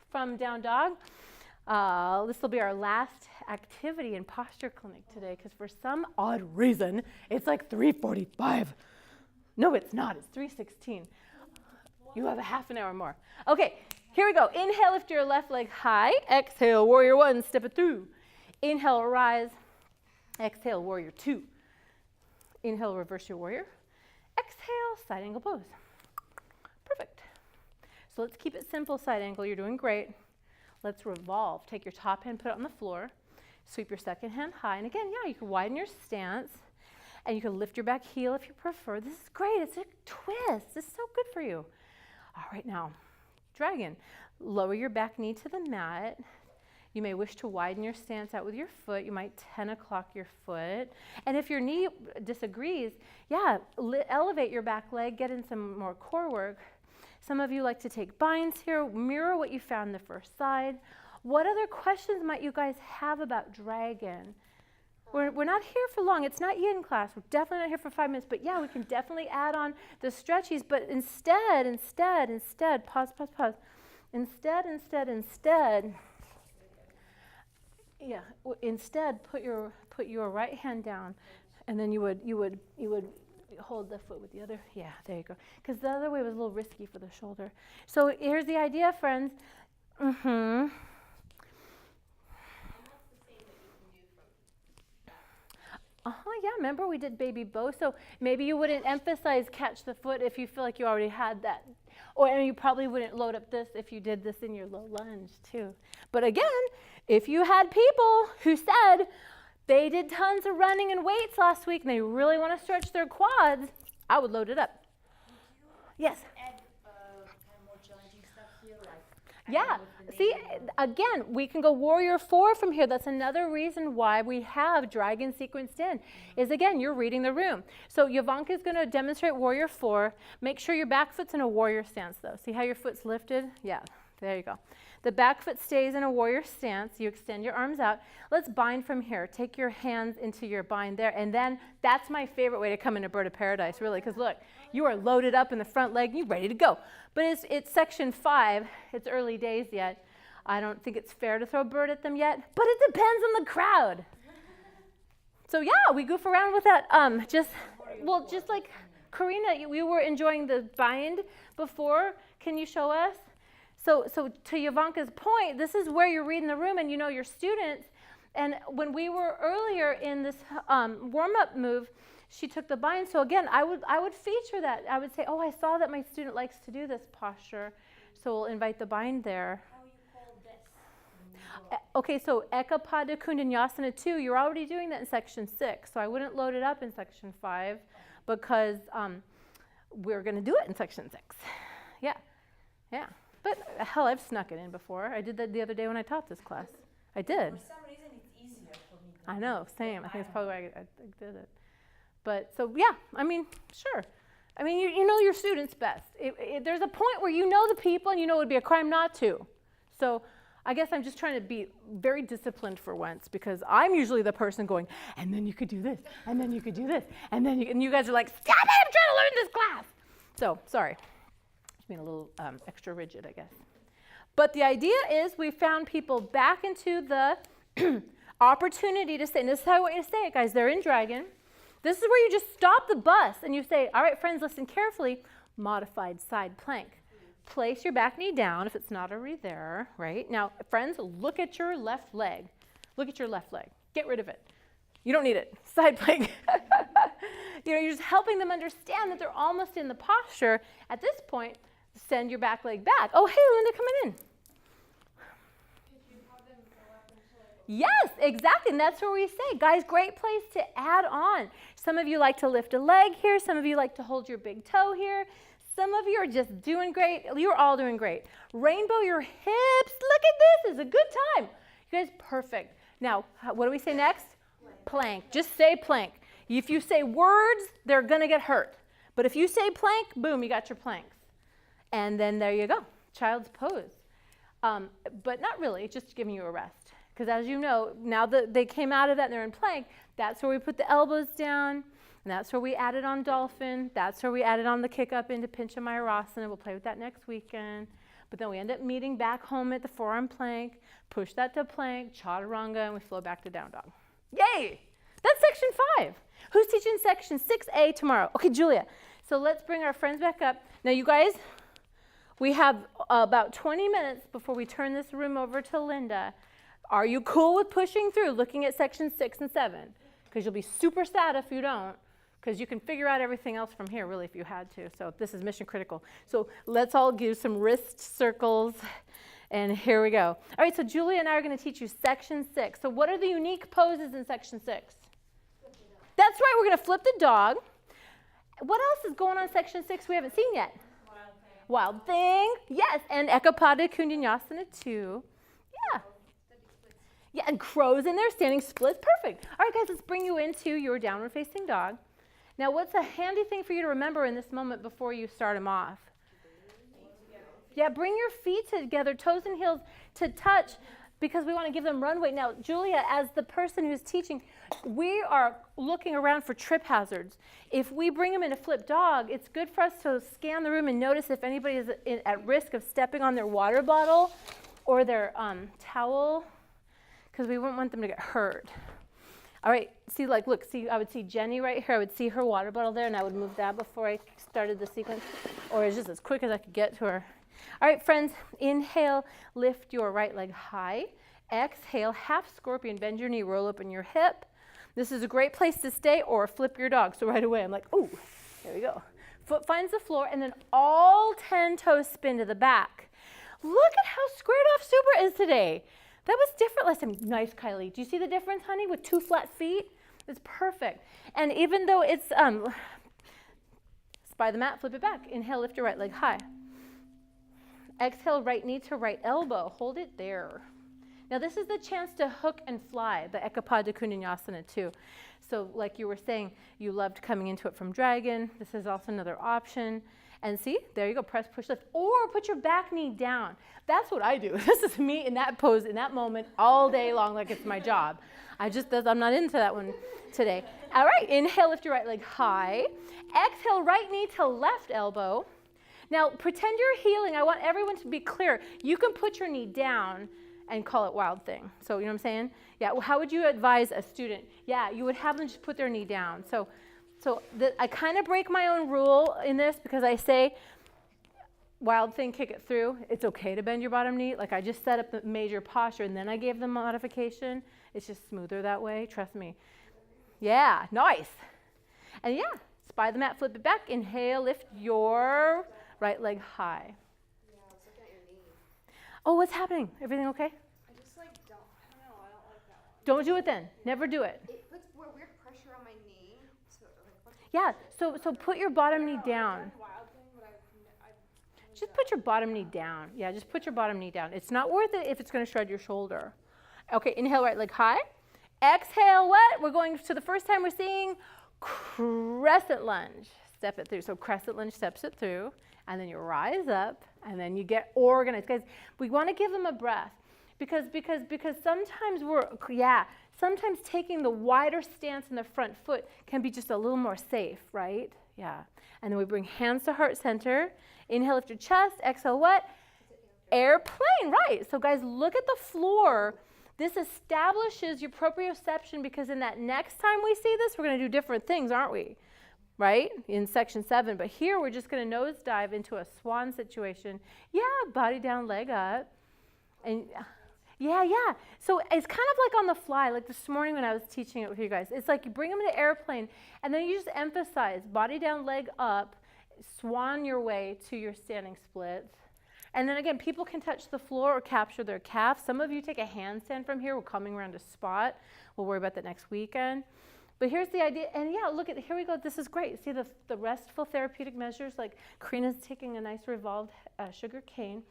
from down dog, this will be our last activity in posture clinic today, because for some odd reason, it's like 3:45. No, it's not, it's 3:16. You have a half an hour more. Okay, here we go. Inhale, lift your left leg high. Exhale, warrior one, step it through. Inhale, rise. Exhale, warrior two. Inhale, reverse your warrior. Exhale, side angle pose. Perfect. So let's keep it simple, side angle. You're doing great. Let's revolve. Take your top hand, put it on the floor. Sweep your second hand high. And again, yeah, you can widen your stance. And you can lift your back heel if you prefer. This is great. It's a twist. This is so good for you. All right, now, dragon. Lower your back knee to the mat. You may wish to widen your stance out with your foot. You might 10 o'clock your foot. And if your knee disagrees, yeah, elevate your back leg, get in some more core work. Some of you like to take binds here. Mirror what you found in the first side. What other questions might you guys have about dragon? We're not here for long. It's not yin class. We're definitely not here for 5 minutes. But yeah, we can definitely add on the stretchies. But instead, pause. Instead, put your right hand down, and then you would hold the foot with the other. Yeah, there you go. Because the other way was a little risky for the shoulder. So here's the idea, friends. Yeah, remember we did baby bow, so maybe you wouldn't emphasize catch the foot if you feel like you already had that. And you probably wouldn't load up this if you did this in your low lunge too. But again, if you had people who said they did tons of running and weights last week and they really want to stretch their quads, I would load it up. Yes? Add kind of more challenging stuff here, like yeah, see, again, we can go warrior 4 from here. That's another reason why we have dragon sequenced in, is again, you're reading the room. So Yavanka is going to demonstrate warrior 4. Make sure your back foot's in a warrior stance though. See how your foot's lifted? Yeah, there you go. The back foot stays in a warrior stance. You extend your arms out. Let's bind from here. Take your hands into your bind there. And then that's my favorite way to come into bird of paradise, really, because look, you are loaded up in the front leg and you're ready to go. But it's section 5. It's early days yet. I don't think it's fair to throw bird at them yet, but it depends on the crowd. So yeah, we goof around with that. Just like Karina, we were enjoying the bind before. Can you show us? So to Yavanka's point, this is where you're reading the room and you know your students. And when we were earlier in this warm-up move, she took the bind. So again, I would feature that. I would say, oh, I saw that my student likes to do this posture. So we'll invite the bind there. How you call this? Okay, so Ekapada Kundanyasana 2, you're already doing that in section 6. So I wouldn't load it up in section 5 because we're going to do it in section 6. Yeah. But hell, I've snuck it in before. I did that the other day when I taught this class. I did. For some reason, it's easier for me. I know, same. I think it's probably why I did it. But so, yeah, I mean, sure. I mean, you know your students best. There's a point where you know the people and you know it would be a crime not to. So I guess I'm just trying to be very disciplined for once because I'm usually the person going, and then you could do this, and then you could do this, and you guys are like, stop it, I'm trying to learn this class. So, sorry. Just being a little extra rigid, I guess. But the idea is we found people back into the opportunity to say, and this is how I want you to say it, guys. They're in dragon. This is where you just stop the bus and you say, all right, friends, listen carefully. Modified side plank. Place your back knee down if it's not already there, right? Now, friends, look at your left leg. Look at your left leg. Get rid of it. You don't need it. Side plank. You're just helping them understand that they're almost in the posture. At this point, send your back leg back. Oh, hey, Linda, coming in. Yes, exactly, and that's where we say, guys, great place to add on. Some of you like to lift a leg here. Some of you like to hold your big toe here. Some of you are just doing great. You're all doing great. Rainbow your hips. Look at this. It's a good time. You guys, perfect. Now, what do we say next? Plank. Just say plank. If you say words, they're going to get hurt. But if you say plank, boom, you got your planks. And then there you go, child's pose. But not really, just giving you a rest. Because as you know, now that they came out of that and they're in plank, that's where we put the elbows down, and that's where we added on dolphin. That's where we added on the kick up into Pincha Mayurasana. We'll play with that next weekend. But then we end up meeting back home at the forearm plank, push that to plank, chaturanga, and we flow back to down dog. Yay! That's section 5. Who's teaching section 6A tomorrow? Okay, Julia. So let's bring our friends back up. Now, you guys, we have about 20 minutes before we turn this room over to Linda. Are you cool with pushing through, looking at section 6 and 7? Because you'll be super sad if you don't, because you can figure out everything else from here, really, if you had to. So this is mission critical. So let's all do some wrist circles, and here we go. All right, so Julia and I are going to teach you section 6. So what are the unique poses in section 6? That's right, we're going to flip the dog. What else is going on in section 6 we haven't seen yet? Wild thing. Yes, and Ekapada Kundanyasana 2. Yeah. Yeah, and crows in there, standing splits, perfect. All right, guys, let's bring you into your downward facing dog. Now, what's a handy thing for you to remember in this moment before you start them off? Yeah, bring your feet together, toes and heels to touch. because we want to give them runway. Now, Julia, as the person who's teaching, we are looking around for trip hazards. If we bring them in a flip dog, it's good for us to scan the room and notice if anybody is at risk of stepping on their water bottle or their towel, because we wouldn't want them to get hurt. All right, see, like, look, see, I would see Jenny right here. I would see her water bottle there, and I would move that before I started the sequence, or it's just as quick as I could get to her. All right, friends, inhale, lift your right leg high. Exhale, half scorpion, bend your knee, roll open your hip. This is a great place to stay, or flip your dog. So right away, I'm like, ooh, there we go. Foot finds the floor, and then all 10 toes spin to the back. Look at how squared off Super is today. That was different last time. Nice, Kylie. Do you see the difference, honey, with 2 flat feet? It's perfect. And even though it's by the mat, flip it back. Inhale, lift your right leg high. Exhale, right knee to right elbow. Hold it there. Now this is the chance to hook and fly, the Ekapada Kundinyasana too. So like you were saying, you loved coming into it from dragon. This is also another option. And see, there you go, press, push, lift. Or put your back knee down. That's what I do. This is me in that pose, in that moment, all day long like it's my job. I'm not into that one today. All right, inhale, lift your right leg high. Exhale, right knee to left elbow. Now, pretend you're healing. I want everyone to be clear. You can put your knee down and call it wild thing. So, you know what I'm saying? Yeah, well, how would you advise a student? Yeah, you would have them just put their knee down. So I kind of break my own rule in this because I say, wild thing, kick it through. It's okay to bend your bottom knee. Like I just set up the major posture and then I gave them modification. It's just smoother that way, trust me. Yeah, nice. And yeah, spy the mat, flip it back. Inhale, lift your right leg high. Yeah, I was looking at your knee. Oh, what's happening? Everything okay? I just like I don't know, I don't like that one. Don't do it then. Never do it. It puts more weird pressure on my knee. So like what's Yeah, so put your bottom knee down. wild thing, but Just put your bottom knee down. Yeah, just put your bottom knee down. It's not worth it if it's going to shred your shoulder. Okay, inhale, right leg high. Exhale, what? We're going to the first time we're seeing crescent lunge. Step it through. So crescent lunge steps it through, and then you rise up, and then you get organized. Guys, we want to give them a breath because sometimes sometimes taking the wider stance in the front foot can be just a little more safe, right? Yeah. And then we bring hands to heart center. Inhale, lift your chest. Exhale, what? Airplane, right. So guys, look at the floor. This establishes your proprioception because in that next time we see this, we're going to do different things, aren't we? Right? In section 7. But here we're just going to nose dive into a swan situation. Yeah, body down, leg up. And yeah. So it's kind of like on the fly, like this morning when I was teaching it with you guys. It's like you bring them into airplane and then you just emphasize body down, leg up, swan your way to your standing splits. And then again, people can touch the floor or capture their calf. Some of you take a handstand from here. We're coming around a spot. We'll worry about that next weekend. But here's the idea. And yeah, look at, here we go. This is great. See the restful therapeutic measures, like Karina's taking a nice revolved sugar cane.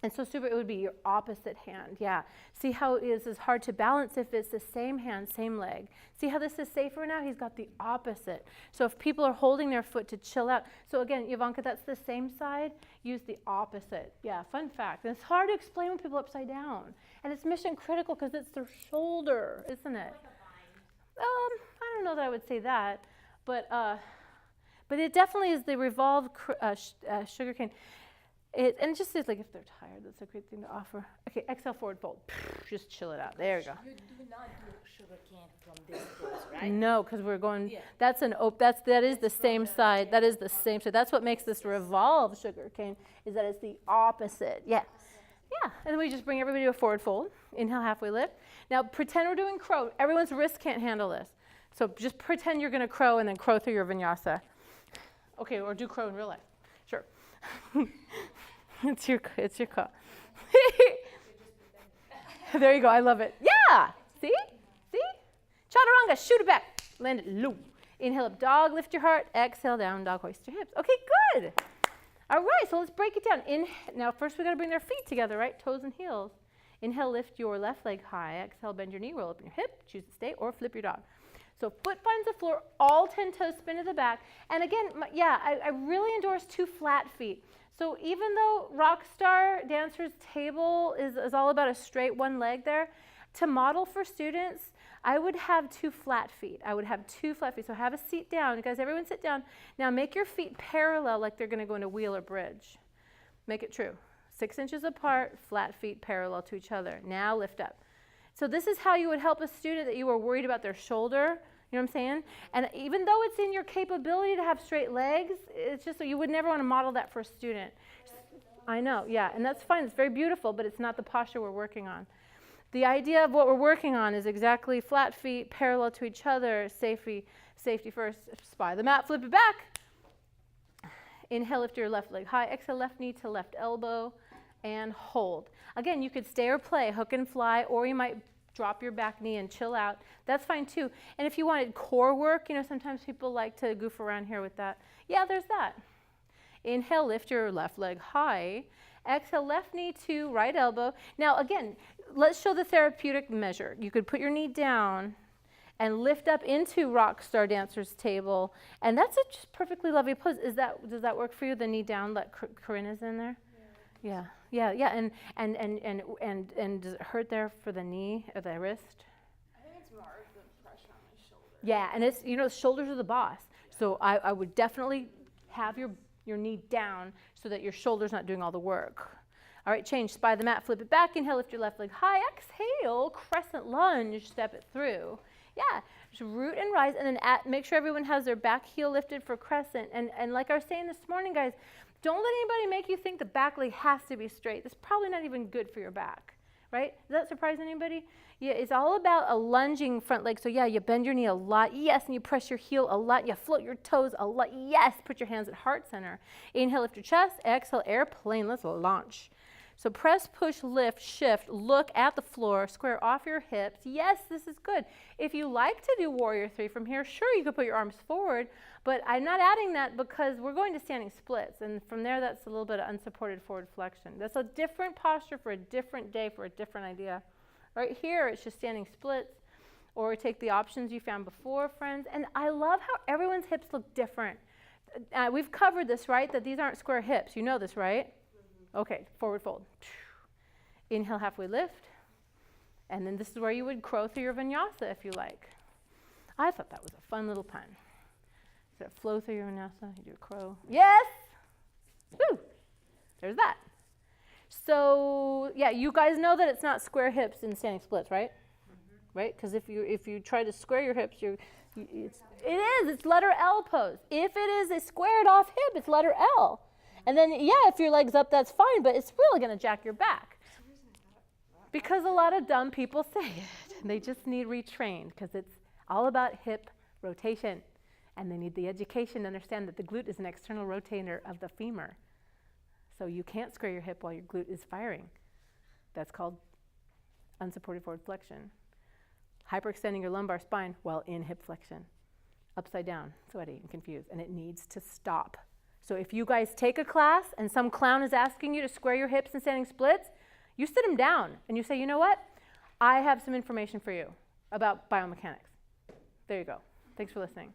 And so super, it would be your opposite hand. Yeah. See how it is hard to balance if it's the same hand, same leg. See how this is safer now? He's got the opposite. So if people are holding their foot to chill out. So again, Ivanka, that's the same side. Use the opposite. Yeah, fun fact. And it's hard to explain when people are upside down. And it's mission critical because it's their shoulder, isn't it? I don't know that I would say that. But it definitely is the revolved sugar cane. And just like if they're tired, that's a great thing to offer. Okay, exhale, forward fold. Just chill it out. There you go. You do not do sugar cane from this pose, right? No, because we're going. Yeah. That is the same side. That is the same side. That's what makes this revolved sugar cane. Is that it's the opposite. Yeah. Yeah. And then we just bring everybody to a forward fold. Inhale, halfway lift. Now pretend we're doing crow. Everyone's wrist can't handle this, so just pretend you're going to crow and then crow through your vinyasa. Okay, or do crow in real life. Sure. It's your call. There you go. I love it. Yeah. See? Chaturanga. Shoot it back. Land it low. Inhale up, dog. Lift your heart. Exhale down, dog. Hoist your hips. Okay, good. All right. So let's break it down. Now, first we got to bring their feet together, right? Toes and heels. Inhale, lift your left leg high. Exhale, bend your knee. Roll up your hip. Choose to stay or flip your dog. So foot finds the floor. All 10 toes spin to the back. And again, I really endorse 2 flat feet. So even though rock star dancer's table is all about a straight one leg there, to model for students, I would have 2 flat feet. So have a seat down. You guys, everyone sit down. Now make your feet parallel like they're going to go into wheel or bridge. Make it true. 6 inches apart, flat feet parallel to each other. Now lift up. So this is how you would help a student that you were worried about their shoulder. You know what I'm saying? And even though it's in your capability to have straight legs, it's just so you would never want to model that for a student. I know, yeah, and that's fine. It's very beautiful, but it's not the posture we're working on. The idea of what we're working on is exactly flat feet parallel to each other, safety first, spy the mat, flip it back. Inhale, lift your left leg high. Exhale, left knee to left elbow, and hold. Again, you could stay or play, hook and fly, or you might drop your back knee and chill out. That's fine too. And if you wanted core work, you know, sometimes people like to goof around here with that. Yeah, there's that. Inhale, lift your left leg high. Exhale, left knee to right elbow. Now again, let's show the therapeutic measure. You could put your knee down and lift up into rock star dancer's table. And that's a just perfectly lovely pose. Does that work for you? The knee down, let Corinna's in there? Yeah. And does it hurt there for the knee or the wrist? I think it's more of the pressure on my shoulder. Yeah, and it's, you know, the shoulders are the boss. So I would definitely have your knee down so that your shoulder's not doing all the work. All right, change, spy the mat, flip it back. Inhale, lift your left leg high. Exhale, crescent lunge, step it through. Yeah, just root and rise, and then make sure everyone has their back heel lifted for crescent. And like I was saying this morning, guys, don't let anybody make you think the back leg has to be straight. That's probably not even good for your back, right? Does that surprise anybody? Yeah, it's all about a lunging front leg. So yeah, you bend your knee a lot, yes, and you press your heel a lot. You float your toes a lot, yes. Put your hands at heart center. Inhale, lift your chest. Exhale, airplane. Let's launch. So press, push, lift, shift, look at the floor, square off your hips. Yes, this is good. If you like to do warrior 3 from here, sure, you could put your arms forward, but I'm not adding that because we're going to standing splits, and from there, that's a little bit of unsupported forward flexion. That's a different posture for a different day, for a different idea. Right here, it's just standing splits, or take the options you found before, friends. And I love how everyone's hips look different. We've covered this, right, that these aren't square hips. You know this, right? Okay, forward fold. Inhale, halfway lift. And then this is where you would crow through your vinyasa if you like. I thought that was a fun little pun. So flow through your vinyasa, you do a crow. Yes! Woo! There's that. So, yeah, you guys know that it's not square hips in standing splits, right? Mm-hmm. Right? Because if you try to square your hips, it's letter L pose. If it is a squared off hip, it's letter L. And then, yeah, if your leg's up, that's fine, but it's really going to jack your back. Because a lot of dumb people say it. They just need retrained because it's all about hip rotation. And they need the education to understand that the glute is an external rotator of the femur. So you can't square your hip while your glute is firing. That's called unsupported forward flexion. Hyperextending your lumbar spine while in hip flexion. Upside down, sweaty and confused, and it needs to stop. So if you guys take a class and some clown is asking you to square your hips in standing splits, you sit them down and you say, you know what? I have some information for you about biomechanics. There you go. Thanks for listening.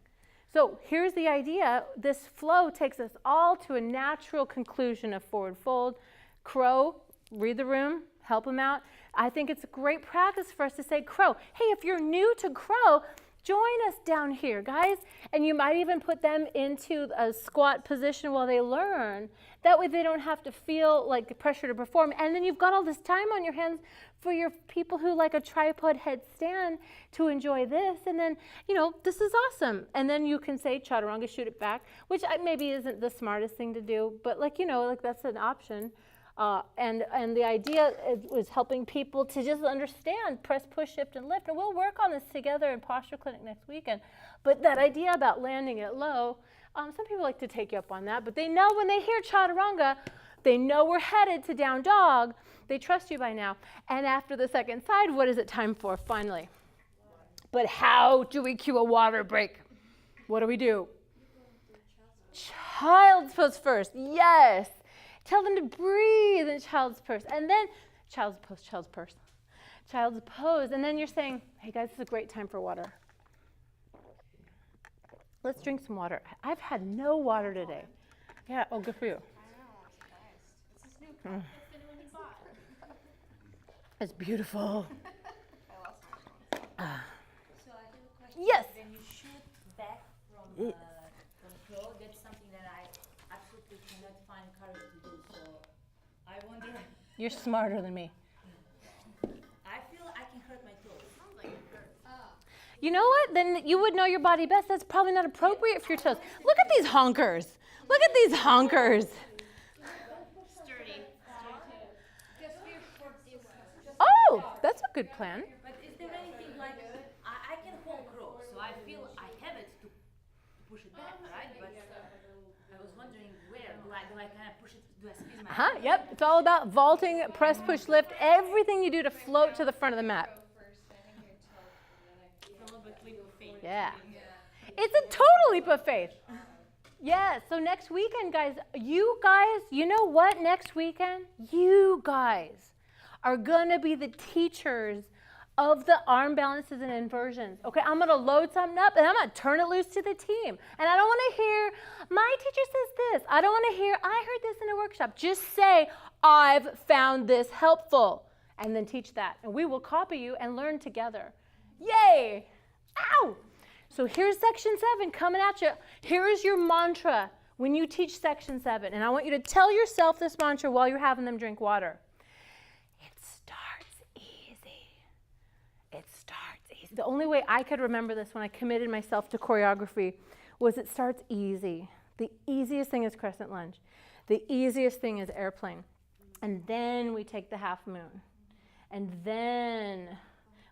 So here's the idea. This flow takes us all to a natural conclusion of forward fold. Crow, read the room, help them out. I think it's a great practice for us to say crow. Hey, if you're new to crow, join us down here, guys. And you might even put them into a squat position while they learn. That way they don't have to feel like the pressure to perform. And then you've got all this time on your hands for your people who like a tripod headstand to enjoy this. And then, you know, this is awesome. And then you can say chaturanga, shoot it back, which maybe isn't the smartest thing to do, but like, you know, like that's an option. And the idea was helping people to just understand press, push, shift, and lift. And we'll work on this together in Posture Clinic next weekend. But that idea about landing it low, some people like to take you up on that. But they know when they hear chaturanga, they know we're headed to down dog. They trust you by now. And after the second side, what is it time for finally? But how do we cue a water break? What do? Child's pose first. Yes. Tell them to breathe in child's pose. And then child's pose. And then you're saying, hey guys, this is a great time for water. Let's drink some water. I've had no water today. Yeah, oh, good for you. That's the new one you bought. It's beautiful. I lost my phone. So I have a question. Yes. When you shoot back from throw, that's something that I absolutely cannot find courage to do. So I wonder. You're smarter than me. I feel I can hurt my toes. Sounds like it hurts. You know what? Then you would know your body best. That's probably not appropriate for your toes. Look at these honkers. Look at these honkers. Sturdy. Oh, that's a good plan. But is there anything like I can hold crow, so I feel I have it to push it back, right? But I was wondering where do I kind of push it? Do I squeeze my? Huh? Yep. It's all about vaulting, press, push, lift, everything you do to float to the front of the mat. It's a little bit leap of faith. Yeah. It's a total leap of faith. Yeah, so next weekend, guys, you know what? Next weekend, you guys are going to be the teachers of the arm balances and inversions. Okay, I'm going to load something up and I'm going to turn it loose to the team. And I don't want to hear, my teacher says this. I don't want to hear, I heard this in a workshop. Just say, I've found this helpful. And then teach that. And we will copy you and learn together. Yay! Ow! So here's section 7 coming at you. Here's your mantra when you teach section 7. And I want you to tell yourself this mantra while you're having them drink water. It starts easy. It starts easy. The only way I could remember this when I committed myself to choreography was it starts easy. The easiest thing is crescent lunge. The easiest thing is airplane. And then we take the half moon. And then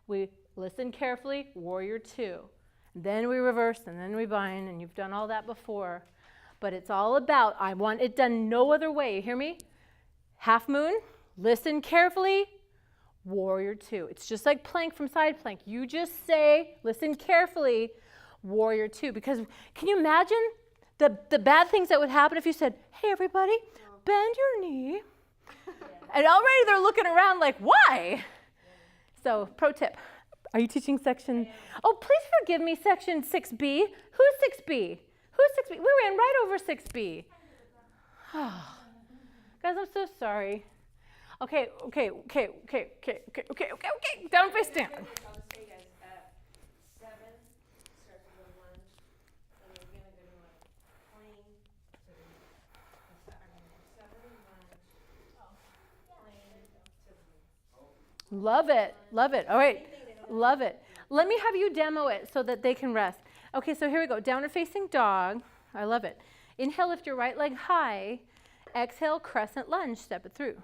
we listen carefully, warrior 2. Then we reverse, and then we bind, and you've done all that before. But it's all about, I want it done no other way. You hear me? Half moon, listen carefully, warrior 2. It's just like plank from side plank. You just say, listen carefully, warrior 2. Because can you imagine the bad things that would happen if you said, hey, everybody, bend your knee. And already they're looking around like, why? So, pro tip. Are you teaching section? Oh, please forgive me, section 6B. Who's 6B? Who's 6B? We ran right over 6B. Oh. Guys, I'm so sorry. Okay. Down face down. I'll just say, guys, 7 starts with a lunge, and you're gonna go to a plane. So 7 lunge, plane to Love it. Love it. All right. Love it. Let me have you demo it so that they can rest. Okay, so here we go. Downward facing dog. I love it. Inhale, lift your right leg high. Exhale, crescent lunge. Step it through.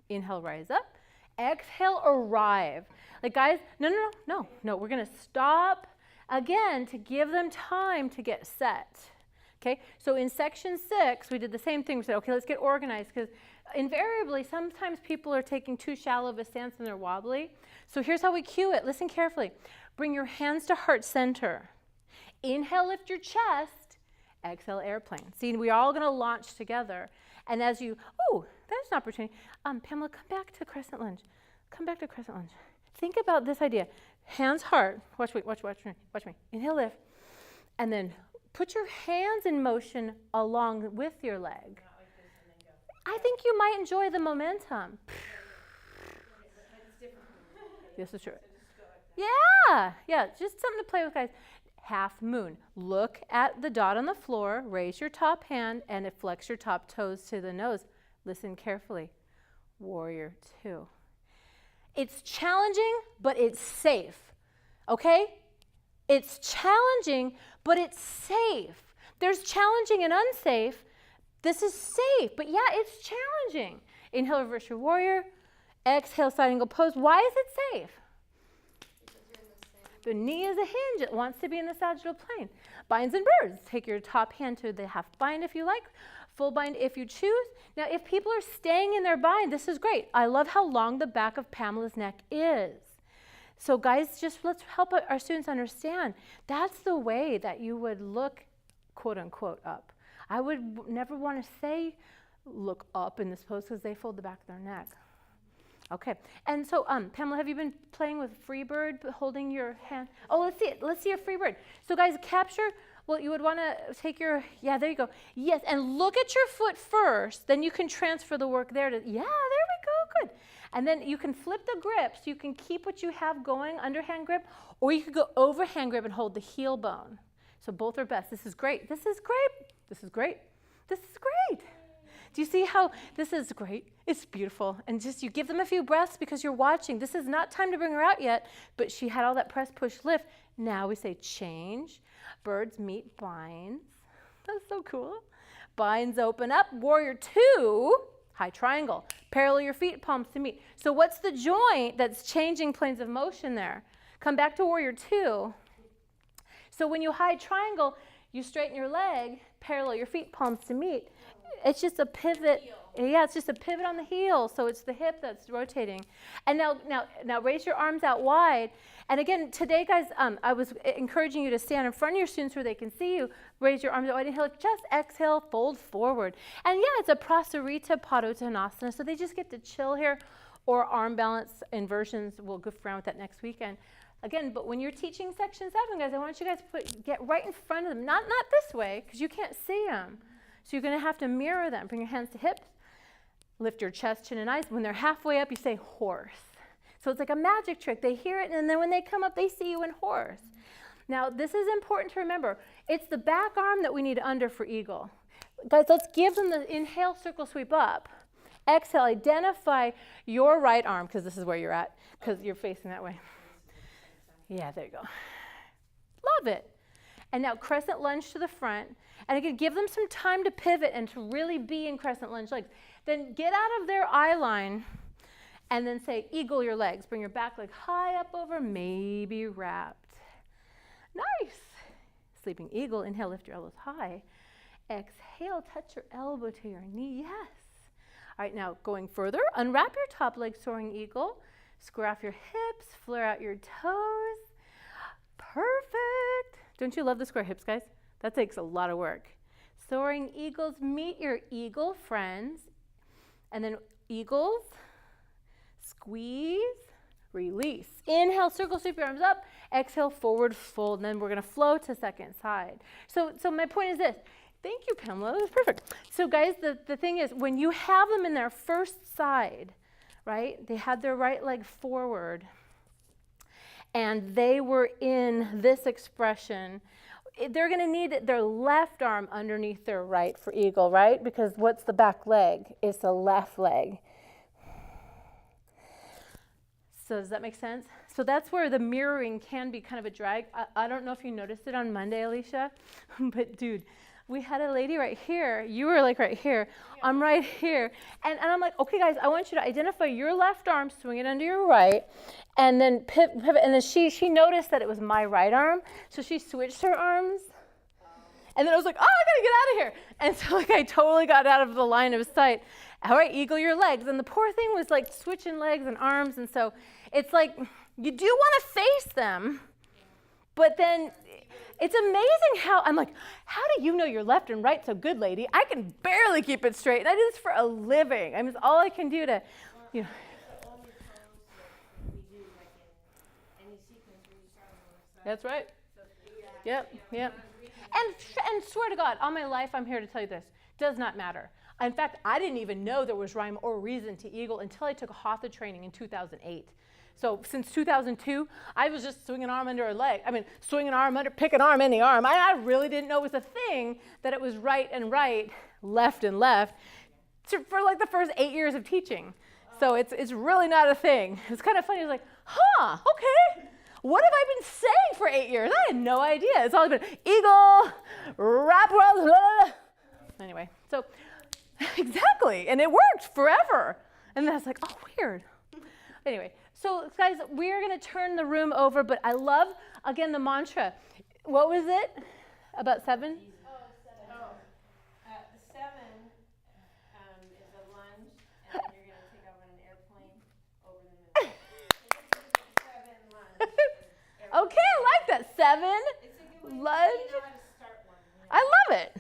Inhale, rise up. Exhale, arrive. Like, guys, no. We're going to stop again to give them time to get set. Okay, so in section 6, we did the same thing. We said, okay, let's get organized because invariably, sometimes people are taking too shallow of a stance and they're wobbly. So here's how we cue it. Listen carefully. Bring your hands to heart center. Inhale, lift your chest. Exhale, airplane. See, we're all going to launch together. And as you, there's an opportunity. Pamela, come back to crescent lunge. Come back to crescent lunge. Think about this idea. Hands heart. Watch me. Inhale, lift. And then put your hands in motion along with your leg. I think you might enjoy the momentum. This is true. Yeah, just something to play with, guys. Half moon. Look at the dot on the floor, raise your top hand, and flex your top toes to the nose. Listen carefully. Warrior 2. It's challenging, but it's safe. Okay? It's challenging, but it's safe. There's challenging and unsafe. This is safe, but yeah, it's challenging. Inhale, reverse your warrior. Exhale, side angle pose. Why is it safe? The knee is a hinge. It wants to be in the sagittal plane. Binds and birds. Take your top hand to the half bind if you like. Full bind if you choose. Now, if people are staying in their bind, this is great. I love how long the back of Pamela's neck is. So guys, just let's help our students understand. That's the way that you would look, quote unquote, up. I would never want to say look up in this pose because they fold the back of their neck. Okay, and so Pamela, have you been playing with Freebird, holding your hand? Oh, let's see it. Let's see a Freebird. So guys, capture Well, you would want to take your, yeah, there you go. Yes, and look at your foot first. Then you can transfer the work there to, yeah, there we go, good. And then you can flip the grip so you can keep what you have going, underhand grip, or you could go overhand grip and hold the heel bone. So both are best. This is great. This is great. This is great. This is great. Do you see how this is great? It's beautiful. And just you give them a few breaths because you're watching. This is not time to bring her out yet, but she had all that press, push, lift. Now we say change. Birds meet binds. That's so cool. Binds open up. Warrior 2, high triangle. Parallel your feet, palms to meet. So what's the joint that's changing planes of motion there? Come back to warrior 2. So when you high triangle, you straighten your leg, parallel your feet, palms to meet. It's just a pivot. Yeah, it's just a pivot on the heel. So it's the hip that's rotating. And now raise your arms out wide. And again, today, guys, I was encouraging you to stand in front of your students where they can see you. Raise your arms out wide. Inhale, just exhale, fold forward. And yeah, it's a Prasarita Padottanasana. So they just get to chill here. Or arm balance inversions. We'll goof around with that next weekend. Again, but when you're teaching section 7, guys, I want you guys to get right in front of them. Not this way, because you can't see them. So you're going to have to mirror them. Bring your hands to hips. Lift your chest, chin, and eyes. When they're halfway up, you say horse. So it's like a magic trick. They hear it, and then when they come up, they see you in horse. Now, this is important to remember. It's the back arm that we need under for eagle. Guys, let's give them the inhale, circle, sweep up. Exhale, identify your right arm, because this is where you're at, because you're facing that way. Yeah, there you go. Love it. And now crescent lunge to the front. And again, give them some time to pivot and to really be in crescent lunge legs. Then get out of their eye line and then say, eagle your legs. Bring your back leg high up over, maybe wrapped. Nice. Sleeping eagle. Inhale, lift your elbows high. Exhale, touch your elbow to your knee. Yes. All right, now going further, unwrap your top leg, soaring eagle. Square off your hips, flare out your toes. Perfect. Don't you love the square hips, guys? That takes a lot of work. Soaring eagles, meet your eagle friends. And then eagles, squeeze, release. Inhale, circle, sweep your arms up. Exhale, forward fold. And then we're going to flow to second side. So my point is this. Thank you, Pamela. That was perfect. So guys, the thing is, when you have them in their first side, right, they had their right leg forward, and they were in this expression, they're going to need their left arm underneath their right for eagle, right? Because what's the back leg? It's the left leg. So does that make sense? So that's where the mirroring can be kind of a drag. I don't know if you noticed it on Monday, Alicia, but dude, we had a lady right here. You were like right here. I'm right here. And I'm like, okay, guys, I want you to identify your left arm, swing it under your right, and then pivot. And then she noticed that it was my right arm, so she switched her arms. And then I was like, oh, I gotta get out of here. And so like I totally got out of the line of sight. All right, eagle your legs. And the poor thing was like switching legs and arms. And so it's like, you do want to face them, but then it's amazing how, I'm like, how do you know your left and right so good, lady? I can barely keep it straight. And I do this for a living. I mean, it's all I can do to, you know. The only pose that we do, like in any sequence where you start on the left side. That's right. So Yep. And swear to God, all my life, I'm here to tell you this. Does not matter. In fact, I didn't even know there was rhyme or reason to eagle until I took a Hatha training in 2008. So since 2002, I was just swinging an arm under a leg. I mean, swing an arm under, pick an arm in the arm. I really didn't know it was a thing, that it was right and right, left and left, for like the first 8 years of teaching. So it's really not a thing. It's kind of funny. It's like, huh, okay. What have I been saying for 8 years? I had no idea. It's always been eagle, wrap around, blah, blah. Anyway, so exactly. And it worked forever. And then I was like, oh, weird. Anyway, so guys, we're going to turn the room over, but I love, again, the mantra. What was it? About 7? Seven is a lunge, and then you're going to take over an airplane over the middle. Seven lunge. Okay, I like that. 7, It's a good way lunge. to know how to start one. I love it.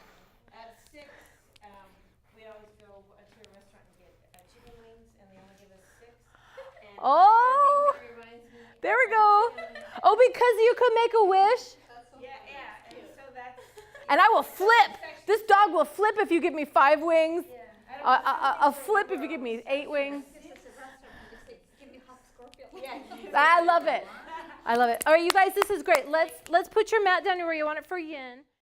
At 6, we always go to a restaurant and get chicken wings, and they only give us 6. And Oh, it reminds me. there we go. Oh, because you could make a wish? Yeah, and so that's And I will flip. This dog will flip if you give me 5 wings. I'll flip if you give me 8 wings. Give me half scorpion. I love it. I love it. All right, you guys, this is great. Let's put your mat down where you want it for yin.